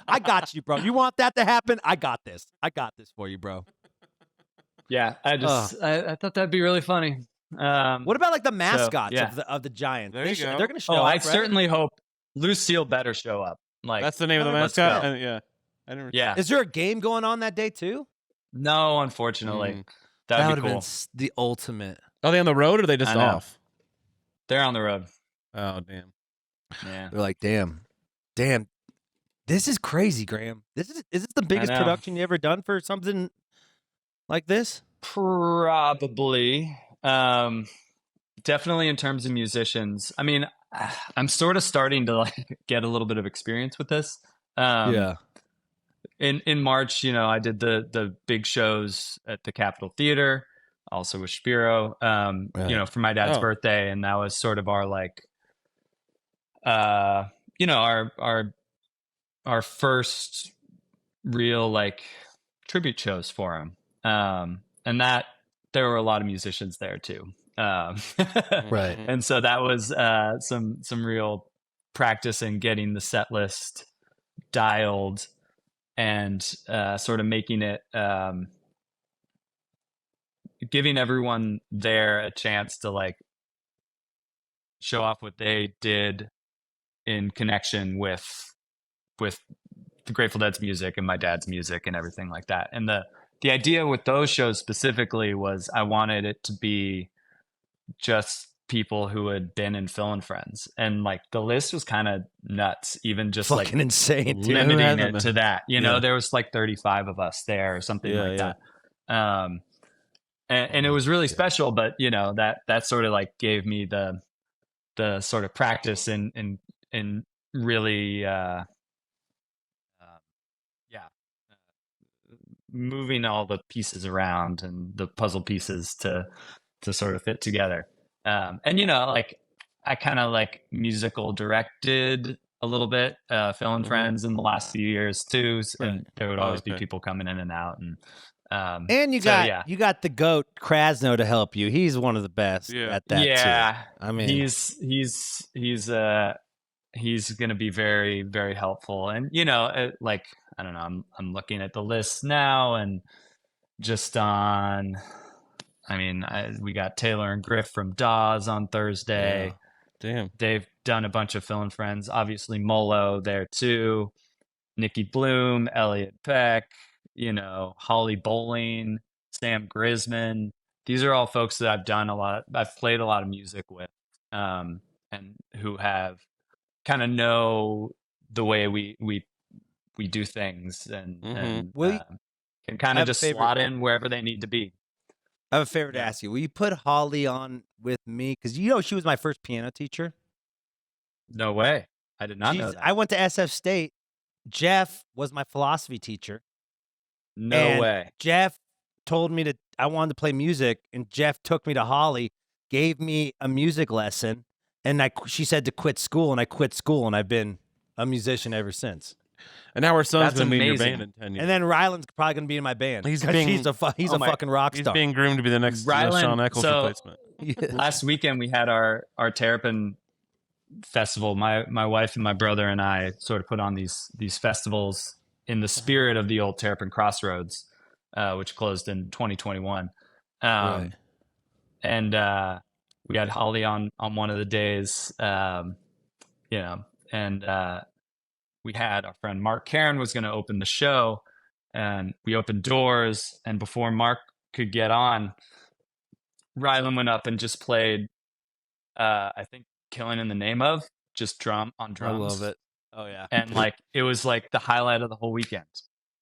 I got you, bro. You want that to happen? I got this. I got this for you, bro. Yeah, I thought that'd be really funny. What about like the mascots yeah. of the Giants? There you go. They're going to show Oh, up, I right? certainly hope Lucille better show up. Like, That's the name of the Let's mascot. go. And, yeah, I never. yeah. Is there a game going on that day too? No, unfortunately, Mm. that would would have be been cool. the ultimate. Are they on the road or are they just I know. off? They're on the road. Oh damn. Yeah. They're like, damn, this is crazy, Graham. Is this the biggest know. production you ever done for something like this? Probably. Definitely in terms of musicians. I mean, I'm sort of starting to like get a little bit of experience with this. In March, you know, I did the big shows at the Capitol Theater, also with Spiro, you know, for my dad's Oh. birthday, and that was sort of our like, you know, our first real like tribute shows for him, and that there were a lot of musicians there too, Right. and so that was some real practice in getting the set list dialed and sort of making it giving everyone there a chance to like show off what they did in connection with the Grateful Dead's music and my dad's music and everything like that. And the idea with those shows specifically was I wanted it to be just people who had been in Phil and Friends, and like the list was kind of nuts, even just Fucking like insane, dude. limiting hasn't it been? to that. You know, Yeah. there was like 35 of us there or something Yeah, like yeah. that. And it was really special, but you know, that sort of like gave me the sort of practice in really moving all the pieces around and the puzzle pieces to sort of fit together. And you know, like I kind of like musical directed a little bit, Phil and Friends in the last few years too. And there would always be okay. people coming in and out, and And you so, got yeah. you got the goat Krasno to help you. He's one of the best Yeah. at that yeah, too. I mean, he's going to be very, very helpful. And you know, like I don't know, I'm looking at the list now, and just on, I mean, we got Taylor and Griff from Dawes on Thursday. Damn. They've done a bunch of Phil and Friends. Obviously, Molo there too. Nikki Bloom, Elliot Peck, you know, Holly Bowling, Sam Grisman. These are all folks that I've played a lot of music with, and who have kind of know the way we do things, and, Mhm. and Will you- can kind I of have a just favorite- slot in wherever they need to be. I have a favor to ask you. Will you put Holly on with me? Because you know she was my first piano teacher. No way. I did not know that. I went to SF State. Jeff was my philosophy teacher. No and way. Jeff told me I wanted to play music, and Jeff took me to Holly, gave me a music lesson, and she said to quit school, and I quit school, and I've been a musician ever since. And now our son's That's going to be in your amazing. band in 10 years. And then Ryland's probably gonna be in my band. He's 'cause being- he's a fucking rock He's star. being groomed to be the next Ryland, Shawn Eccles so- replacement. Last weekend we had our Terrapin festival. My wife and my brother and I sort of put on these festivals in the spirit of the old Terrapin Crossroads, which closed in 2021. Right. And we had Holly on one of the days, you know, and we had our friend Mark Caron was going to open the show, and we opened doors, and before Mark could get on, Rylan went up and just played, I think, Killing in the Name of, just drum on I drums. love it. Oh yeah. And like, it was like the highlight of the whole weekend.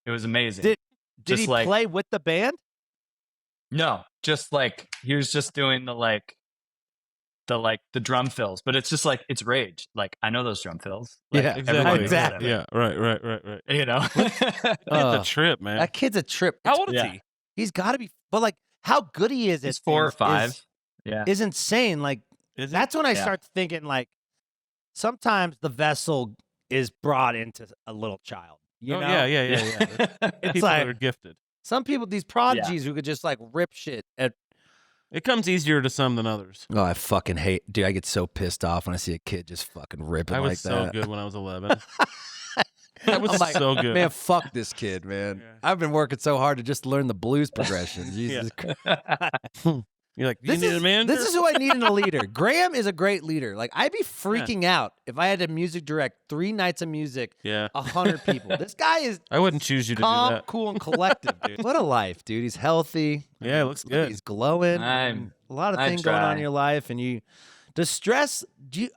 It was amazing. Did Just he like- play with the band? No, just like, he was just doing the drum fills, but it's just like, it's Rage. Like, I know those drum fills. Like, Yeah, everybody knows exactly. that. Yeah, right. You know? It's a trip, man. That kid's a trip. How old is Yeah. he? He's got to be, but like how good he is He's at 4 or things 5. Yeah. is insane. Like Is he? that's when I Yeah. start thinking like sometimes the vessel is brought into a little child. You Oh, know? yeah. It's People like that are gifted. some people, these prodigies who could just like rip shit at. It comes easier to some than others. Oh, I fucking hate, dude. I get so pissed off when I see a kid just fucking ripping I was like so that. good when I was 11. That was I'm like, so good. Man, fuck this kid, man. Yeah. I've been working so hard to just learn the blues progression. Jesus Christ. You're like, you This need is, a manager? this is who I need in a leader. Grahame is a great leader. Like I'd be freaking out if I had to music direct 3 nights of music, Yeah. 100 people. This guy is I wouldn't choose you to do calm, that. cool, and collective, dude. What a life, dude. He's healthy. Yeah, it looks good. He's glowing. I'm- a lot of I things going on try. in your life, and you. Does stress?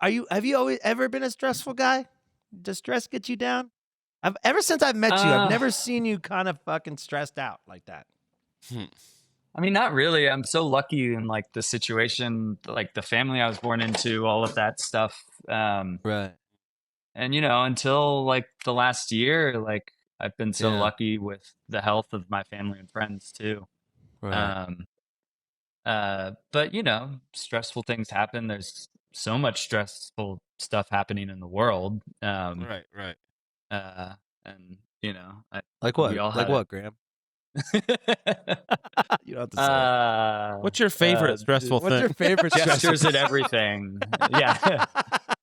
Have you always ever been a stressful guy? Does stress get you down? Ever since I've met you, I've never seen you kind of fucking stressed out like that. I mean, not really. I'm so lucky in like the situation, like the family I was born into, all of that stuff. Right. And you know, until like the last year, like I've been so Yeah. lucky with the health of my family and friends too. But you know, stressful things happen. There's so much stressful stuff happening in the world. Right. And you know, Like what? we all Like had what, Graham? You don't have to say. What's your favorite stressful What's thing? your favorite gestures at everything? Yeah.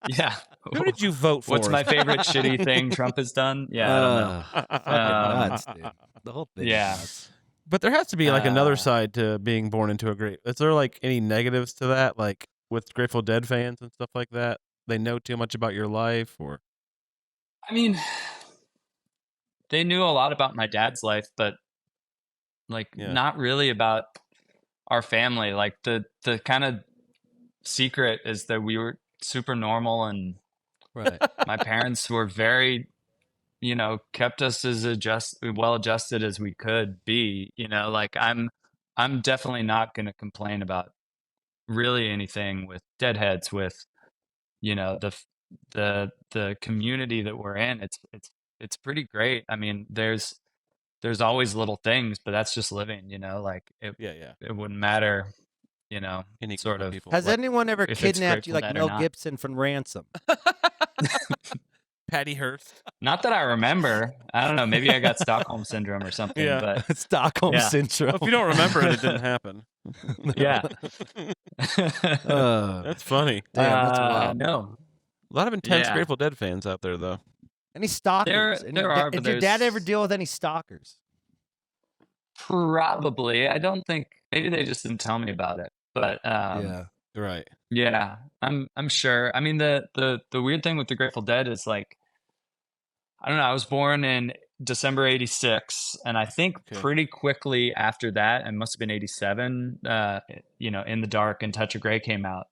Yeah. Who did you vote for? What's my favorite shitty thing Trump has done? Yeah, I don't know. Fucking nuts, dude. The whole thing. is Yeah. nuts. But there has to be like another Uh, side to being born into a great. Is there like any negatives to that? Like with Grateful Dead fans and stuff like that? They know too much about your life, or I mean, they knew a lot about my dad's life, but like Yeah. not really about our family. Like the kind of secret is that we were super normal, and Right. my parents were very, you know, kept us as well adjusted as we could be. You know, like I'm definitely not going to complain about really anything with Deadheads, with you know the community that we're in. It's pretty great. I mean, there's always little things, but that's just living. You know, like it wouldn't matter. You know, Any sort group of. people. Has Like anyone ever if it's kidnapped you Grateful like Dead or Mel not. Gibson from Ransom? Patty Hearst. Not that I remember. I don't know. Maybe I got Stockholm syndrome or something. Yeah. But Stockholm Yeah. syndrome. Well, if you don't remember it, it didn't happen. yeah. That's funny. Damn, that's wild. No. A lot of intense Yeah. Grateful Dead fans out there, though. Any stalkers? There are, but Did your dad there's- ever deal with any stalkers? Probably. I don't think. Maybe they just didn't tell me about it. But Right. yeah, I'm sure. I mean, the weird thing with the Grateful Dead is like, I don't know. I was born in December '86, and I think Okay. pretty quickly after that, and must have been '87. You know, In the Dark and Touch of Grey came out.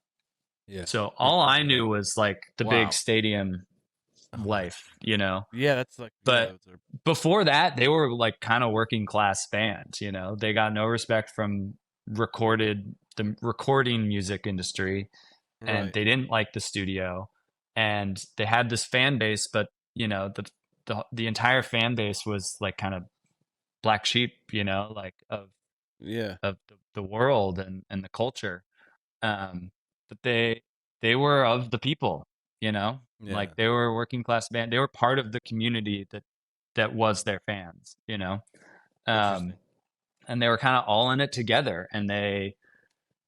Yeah. So all I knew was like the Wow. big stadium life. You know, Yeah, that's like. But- yeah, those are- before that, they were like kind of working class bands. You know, they got no respect from the recording music industry, and right. they didn't like the studio, and they had this fan base, but you know, the entire fan base was like kind of black sheep, you know, like of Yeah. the world and the culture. But they were of the people, Yeah. like they were a working class band. They were part of the community that was their fans, Interesting. and they were kind of all in it together. And I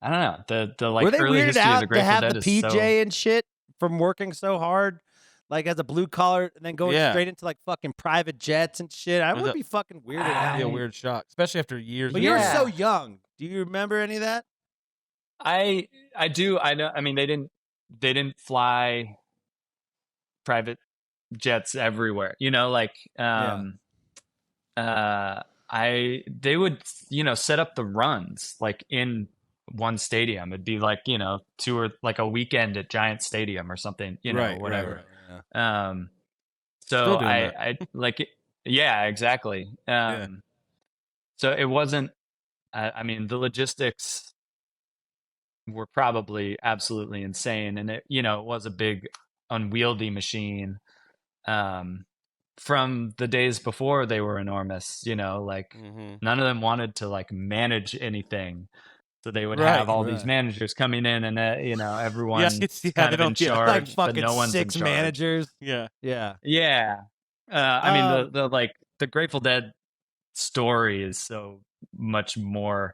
don't know, the like Were they early weirded history of the out to Grateful have Dead the is PJ so. and shit from working so hard, like as a blue collar, and then going Yeah. straight into like fucking private jets and shit? I Was would that- be fucking weirded That'd be a out. weird shock, especially after years. But of you were doing so it. young. Do you remember any of that? I do. I know. I mean, they didn't fly private jets everywhere. They would set up the runs like in one stadium. It'd be like two or like a weekend at Giant Stadium or something. Right, whatever. right, yeah. So Still doing that. I like it. Yeah, exactly. Yeah. So it wasn't. I mean, the logistics were probably absolutely insane, and it was a big unwieldy machine. From the days before they were enormous, like Mhm. none of them wanted to like manage anything. So they would Right, have all these right. managers coming in, and everyone's it's- yeah, kind they of in don't get, charge, Like but fucking no one's in 6 charge. managers. Yeah. Yeah. Yeah. I mean Um, the Grateful Dead story is so much more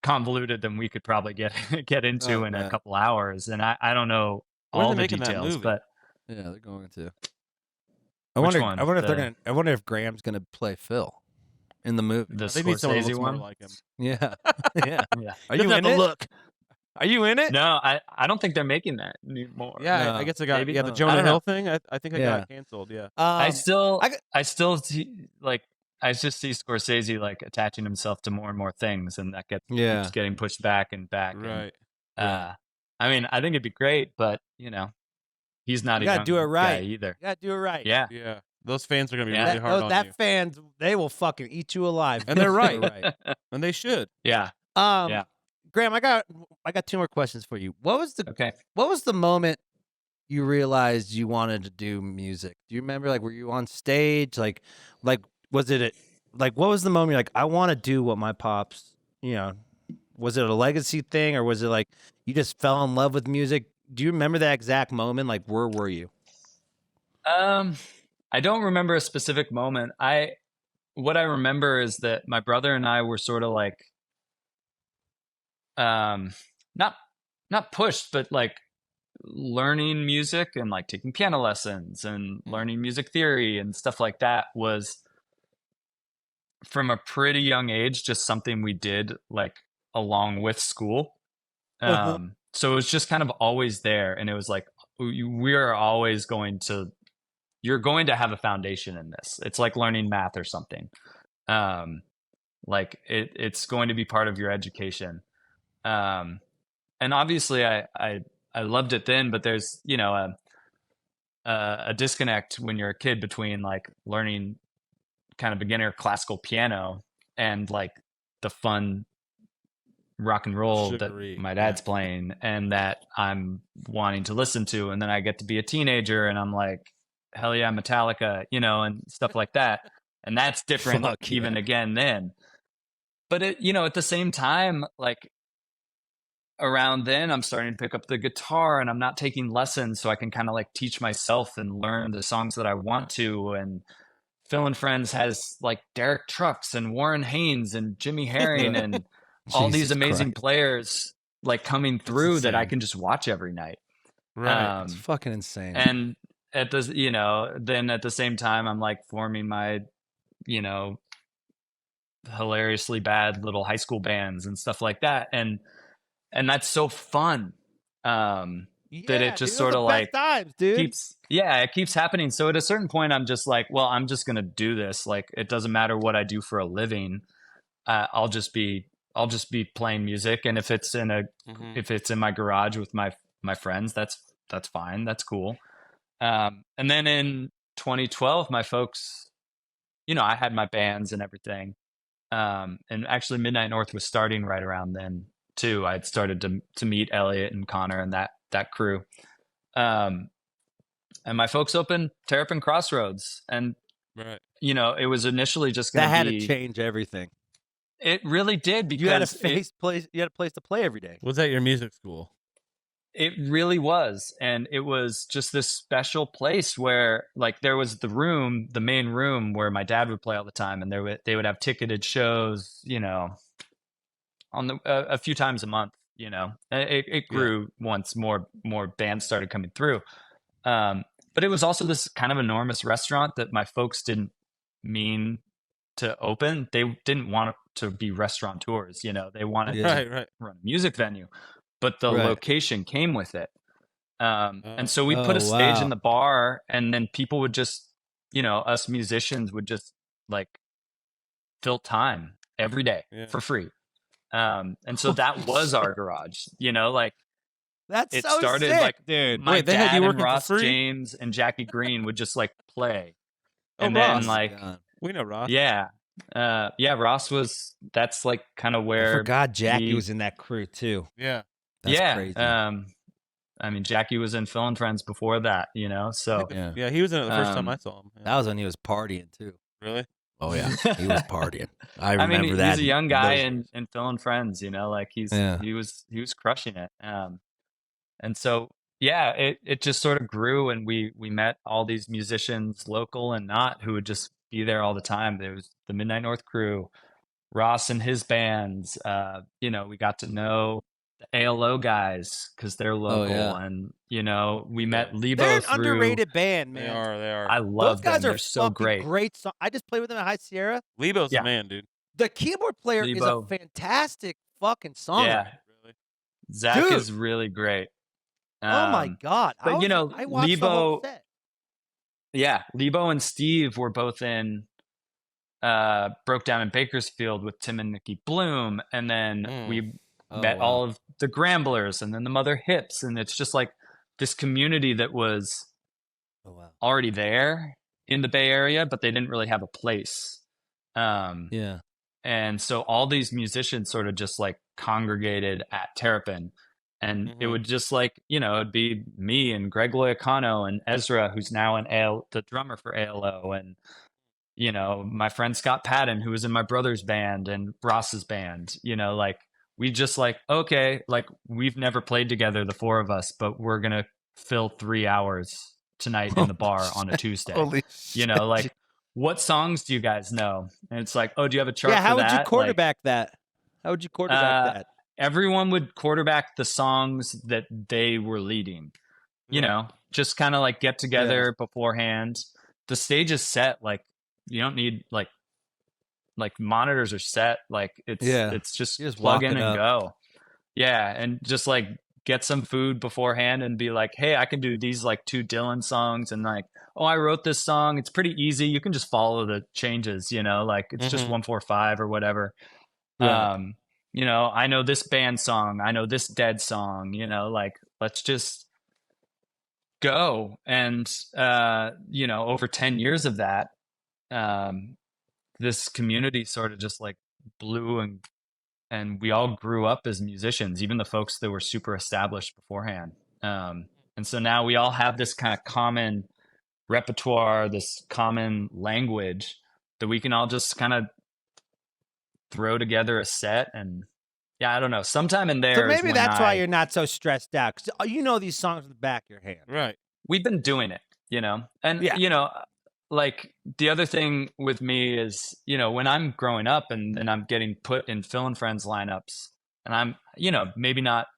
convoluted than we could probably get into Oh, in man. a couple hours, and I don't know When are all they the making that details, movie? but Yeah, they're going to. Which wonder. one? I wonder if they're The- gonna. I wonder if Graham's gonna play Phil in the movie. the They need someone who Scorsese looks more one. like him. Yeah. Yeah. Yeah. Are Doesn't you have in the it? look. Are you in it? No, I don't think they're making that anymore. Yeah, No. I guess I got Maybe? the I don't Jonah know. Hill thing. I think I Yeah. got canceled. Yeah. I still I see like I just see Scorsese like attaching himself to more and more things, and that Yeah. keeps getting pushed back and back. and, Right. Yeah. I mean, I think it'd be great, but he's not You a gotta young do it right. guy either. You gotta do it right. Yeah. Yeah. Those fans are gonna be Yeah. really That, hard on that you, fans, they will fucking eat you alive. And they're if right. you're right. and they should. Yeah. Yeah. Graham, I got 2 more questions for you. What was Okay. the moment you realized you wanted to do music? Do you remember, like, were you on stage? Like was it what was the moment you're like, I want to do what my pops, was it a legacy thing, or was it like you just fell in love with music? Do you remember that exact moment? Like, where were you? I don't remember a specific moment. What I remember is that my brother and I were sort of like, not pushed, but like learning music and like taking piano lessons and learning music theory and stuff like that was from a pretty young age, just something we did like along with school. So it was just kind of always there. And it was like, you're going to have a foundation in this. It's like learning math or something. Like it's going to be part of your education. And obviously I loved it then, but there's, a disconnect when you're a kid between like learning kind of beginner classical piano and like the fun rock and roll Sugary, that my dad's playing and that I'm wanting to listen to. And then I get to be a teenager and I'm like, hell yeah, Metallica, and stuff like that. And that's different Fuck even yeah. again then. But at the same time, like around then I'm starting to pick up the guitar and I'm not taking lessons, so I can kind of like teach myself and learn the songs that I want to. And Phil and Friends has like Derek Trucks and Warren Haynes and Jimmy Herring and all these Jesus amazing Christ. players like coming through that I insane. can just watch every night. Right. It's fucking insane. And at this, then at the same time, I'm like forming my, hilariously bad little high school bands and stuff like that. And that's so fun. That it just sort of like times, dude. it keeps happening. So at a certain point, I'm just like, well, I'm just going to do this. Like, it doesn't matter what I do for a living. I'll just be playing music. And if it's if it's in my garage with my friends, that's fine. That's cool. And then in 2012, my folks, I had my bands and everything. And actually Midnight North was starting right around then too. I'd started to meet Elliot and Connor and that crew. And my folks opened Terrapin Crossroads, and Right. it was initially just going That had be, to change everything. It really did, because You had a place to play every day. Was that your music school? It really was. And it was just this special place where like there was the main room where my dad would play all the time. And they would have ticketed shows, on a few times a month, it grew once more bands started coming through. But it was also this kind of enormous restaurant that my folks didn't mean to open. They didn't want to be restaurateurs, they wanted to run a music venue, but the location came with it. And so we put a stage in the bar, and then people would just, us musicians would just like fill time every day for free. And so that was our garage, like That's it so started sick, like dude. my Wait, they had dad you and working for Ross free? James and Jackie Green would just like play. Oh, And then Ross. like, We know Ross. yeah. Ross that's like kind of I where forgot Jackie was in that crew too. Yeah. That's yeah. crazy. I mean, Jackie was in Phil and Friends before that, so Yeah, he was in it the first time I saw him. Yeah. That was when he was partying too. Really? Oh yeah, he was partying. I I remember mean, that. he's a young guy in Phil and Friends, like he was crushing it. And so yeah, it just sort of grew, and we met all these musicians, local and not, who would just be there all the time. There was the Midnight North crew, Ross and his bands. We got to know the ALO guys because they're local, and we met Lebo They're an through. underrated band, man. They are. I love Those guys them. are They're so fucking great. I just played with them at High Sierra. Lebo's the man, dude. The keyboard player is a Lebo. fantastic fucking songwriter. Yeah, Really? Zach Dude. is really great. Oh my god! But I watched the whole Lebo, set. yeah, Lebo and Steve were both in Broke Down in Bakersfield with Tim and Nikki Bloom, and then we met all of the Gramblers, and then the Mother Hips, and it's just like this community that was already there in the Bay Area, but they didn't really have a place. And so all these musicians sort of just like congregated at Terrapin. And it would just like, it'd be me and Greg Loyacano and Ezra, who's now the drummer for ALO. And, my friend Scott Patton, who was in my brother's band and Ross's band, like we just like, okay, like we've never played together, the four of us, but we're going to fill 3 hours tonight in the bar on a Tuesday. Holy shit. Like, what songs do you guys know? And it's like, oh, do you have a chart Yeah, how for would that? you quarterback that? How would you quarterback that? Everyone would quarterback the songs that they were leading, just kind of like get together beforehand. The stage is set. Like you don't need like monitors are set. Like it's just plug in and go. Yeah. And just like get some food beforehand and be like, hey, I can do these like 2 Dylan songs. And like, oh, I wrote this song. It's pretty easy. You can just follow the changes, like it's just 1-4-5 or whatever. Yeah. I know this band song, I know this Dead song, like let's just go. And over 10 years of that, this community sort of just like blew, and we all grew up as musicians, even the folks that were super established beforehand. And so now we all have this kind of common repertoire, this common language that we can all just kind of throw together a set. And yeah, I don't know, sometime in there. So maybe that's why you're not so stressed out, because these songs in the back of your hand. Right. We've been doing it, and like the other thing with me is, when I'm growing up and I'm getting put in Phil and Friends lineups, and I'm, maybe not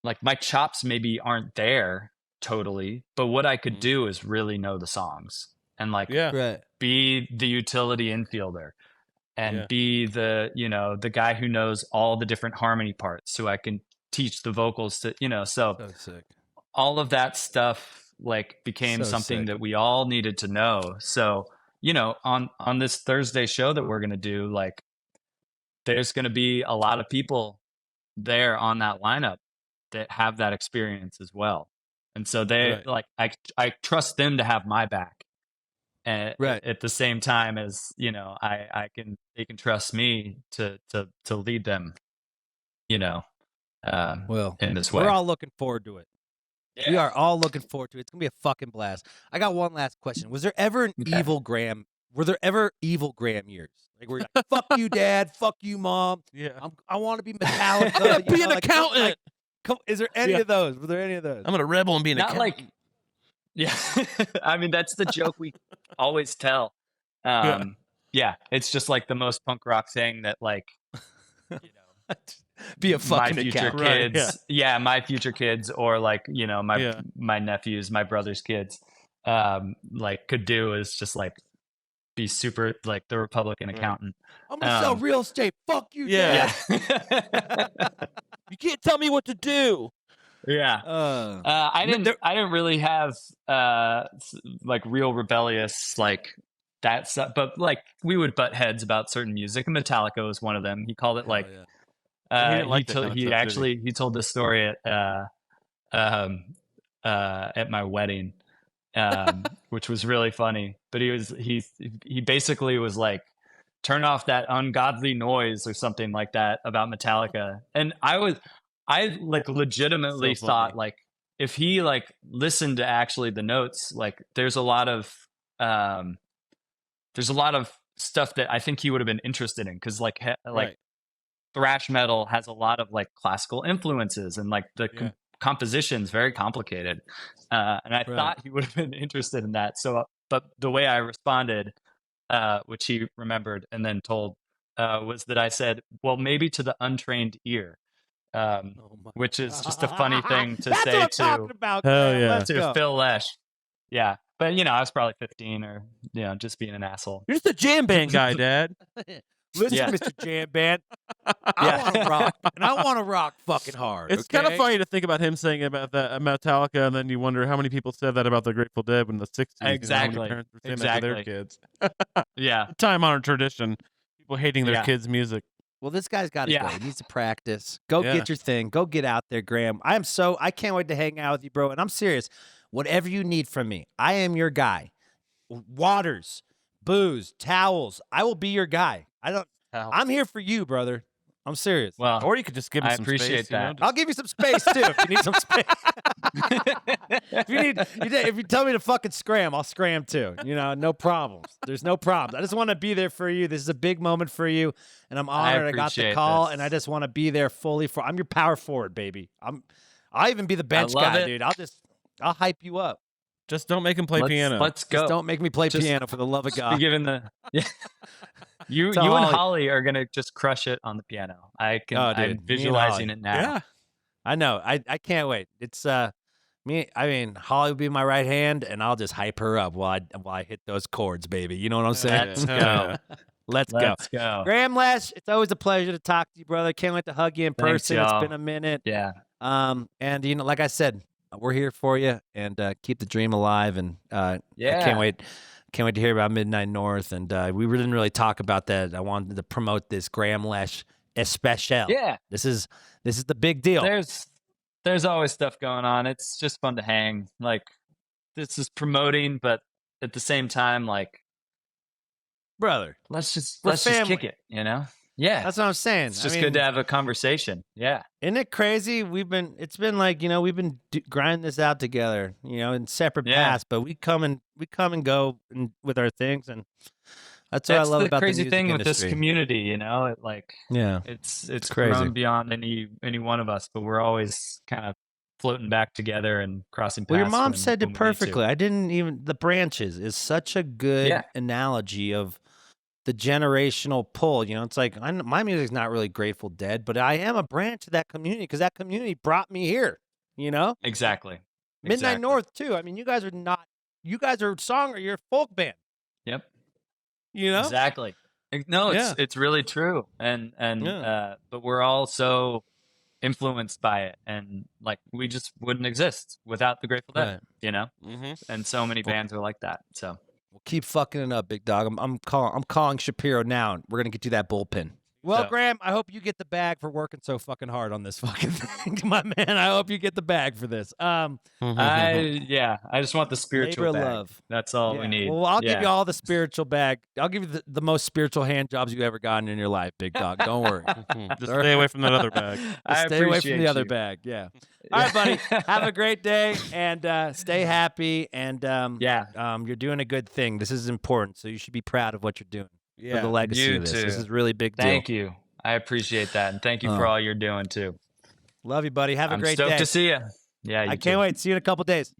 like my chops maybe aren't there totally, but what I could do is really know the songs and like be the utility infielder. And be the, the guy who knows all the different harmony parts, so I can teach the vocals to, so sick. All of that stuff like became something that we all needed to know. So, on this Thursday show that we're going to do, like there's going to be a lot of people there on that lineup that have that experience as well. And so they like, I trust them to have my back. And at the same time as, they can trust me to lead them, in this way. We're all looking forward to it. Yeah. We are all looking forward to it. It's going to be a fucking blast. I got one last question. Was there ever an evil Grahame? Were there ever evil Grahame years? Like where you're like, fuck you, Dad. Fuck you, Mom. Yeah. I want to be Metallica. Be an accountant. Is there any of those? Were there any of those? I'm gonna rebel and be an Not accountant. like, yeah. I mean, that's the joke we always tell. Yeah, it's just like the most punk rock thing that like, you know, Be a fucking my future accountant. kids, yeah, my future kids, or like, you know, my nephews, my brother's kids, like could do is just like be super like the Republican accountant. I'm gonna sell real estate. Fuck you, Yeah. Dad. You can't tell me what to do. Yeah. I didn't really have like real rebellious like that stuff, but like we would butt heads about certain music. Metallica was one of them. He called it like He didn't like that kind of he stuff, did actually he told this story at my wedding, which was really funny. But he basically was like, turn off that ungodly noise or something like that about Metallica. And I like legitimately So thought funny. like if he like listened to actually the notes, like there's a lot of stuff that I think he would have been interested in, because like Right. thrash metal has a lot of like classical influences, and like the composition's very complicated, and I thought he would have been interested in that. So but the way I responded, which he remembered and then told, was that I said, well, maybe to the untrained ear, which is just a funny thing to That's say what I'm to talking about. Hell Graham. yeah. Let's to go. Phil Lesh. Yeah, but you know, I was probably 15, or you know, just being an asshole. You're just a jam band guy, Dad. Listen, Yeah. Mr. Jam Band, I want to rock, and I want to rock fucking hard. It's okay? kind of funny to think about him saying about that Metallica, and then you wonder how many people said that about the Grateful Dead in the 60s. You know, how Exactly. many parents were saying that to their kids. Yeah. Time-honored tradition. People hating their kids' music. Well, this guy's got to Yeah. go. He needs to practice. Go get your thing. Go get out there, Graham. I can't wait to hang out with you, bro. And I'm serious. Whatever you need from me, I am your guy. Waters, booze, towels. I will be your guy. I'm here for you, brother. I'm serious. Well, Or you could just give me I some appreciate space. You know, that. just- I'll give you some space too if you need some space. If you tell me to fucking scram, I'll scram too. You know, no problems. There's no problems. I just want to be there for you. This is a big moment for you, and I'm honored I got the appreciate call, this. and I just want to be there fully for. I'm your power forward, baby. I'll even be the bench love guy, it. dude. I'll hype you up. Just don't make him play piano. Let's go. Just don't make me play Just piano for the love of Be God. given the you Tell and Holly. Holly are gonna just crush it on the piano. I'm dude, me and visualizing Holly. it now. Yeah. I know. I can't wait. It's me. I mean, Holly will be my right hand, and I'll just hype her up while I hit those chords, baby. You know what I'm saying? Let's Hell go. yeah. Let's go. Let's go. Grahame Lesh, it's always a pleasure to talk to you, brother. Can't wait to hug you in Thanks, person. y'all. It's been a minute. Yeah. And you know, like I said, we're here for you, and keep the dream alive. And I Yeah. can't wait to hear about Midnight North. And we didn't really talk about that. I wanted to promote this Grahame Lesh especial. Yeah. This is the big deal. There's always stuff going on. It's just fun to hang. Like, this is promoting, but at the same time, like, Brother, let's just family. kick it, you know? Yeah. that's what I'm saying. It's just good to have a conversation. Yeah. Isn't it crazy? It's been like, you know, we've been grinding this out together, you know, in separate paths, but we come and go with our things, and that's what I love the about crazy the music thing with industry. this community, you know, it like it's crazy. grown beyond any one of us, but we're always kind of floating back together and crossing paths. Well, your mom when said we it need to. perfectly. I didn't even the branches is such a good analogy of the generational pull. You know, it's like my music's not really Grateful Dead, but I am a branch of that community because that community brought me here. You know, Exactly. Midnight North too. I mean, you guys are you're a folk band. Yep. You know, Exactly. No, it's really true, and but we're all so influenced by it, and like we just wouldn't exist without the Grateful Dead, Right. you know. Mm-hmm. And so many bands are like that. So Well, keep fucking it up, big dog. I'm calling Shapiro now. We're gonna get you that bullpen. Well, So- Graham, I hope you get the bag for working so fucking hard on this fucking thing, my man. I hope you get the bag for this. I just want the spiritual Labor of bag. love. That's all we need. Well, I'll give you Yeah. all the spiritual bag. I'll give you the most spiritual hand jobs you ever gotten in your life, big dog. Don't worry. Just stay away from that other bag. I Stay away from appreciate the other you. bag. Yeah. All right, buddy. Have a great day and stay happy. And you're doing a good thing. This is important, so you should be proud of what you're doing for the legacy You of this. too. This is a really big deal. Thank you. I appreciate that, and thank you for all you're doing too. Love you, buddy. Have a I'm great stoked day. to see you. Yeah, you I too. can't wait. See you in a couple days.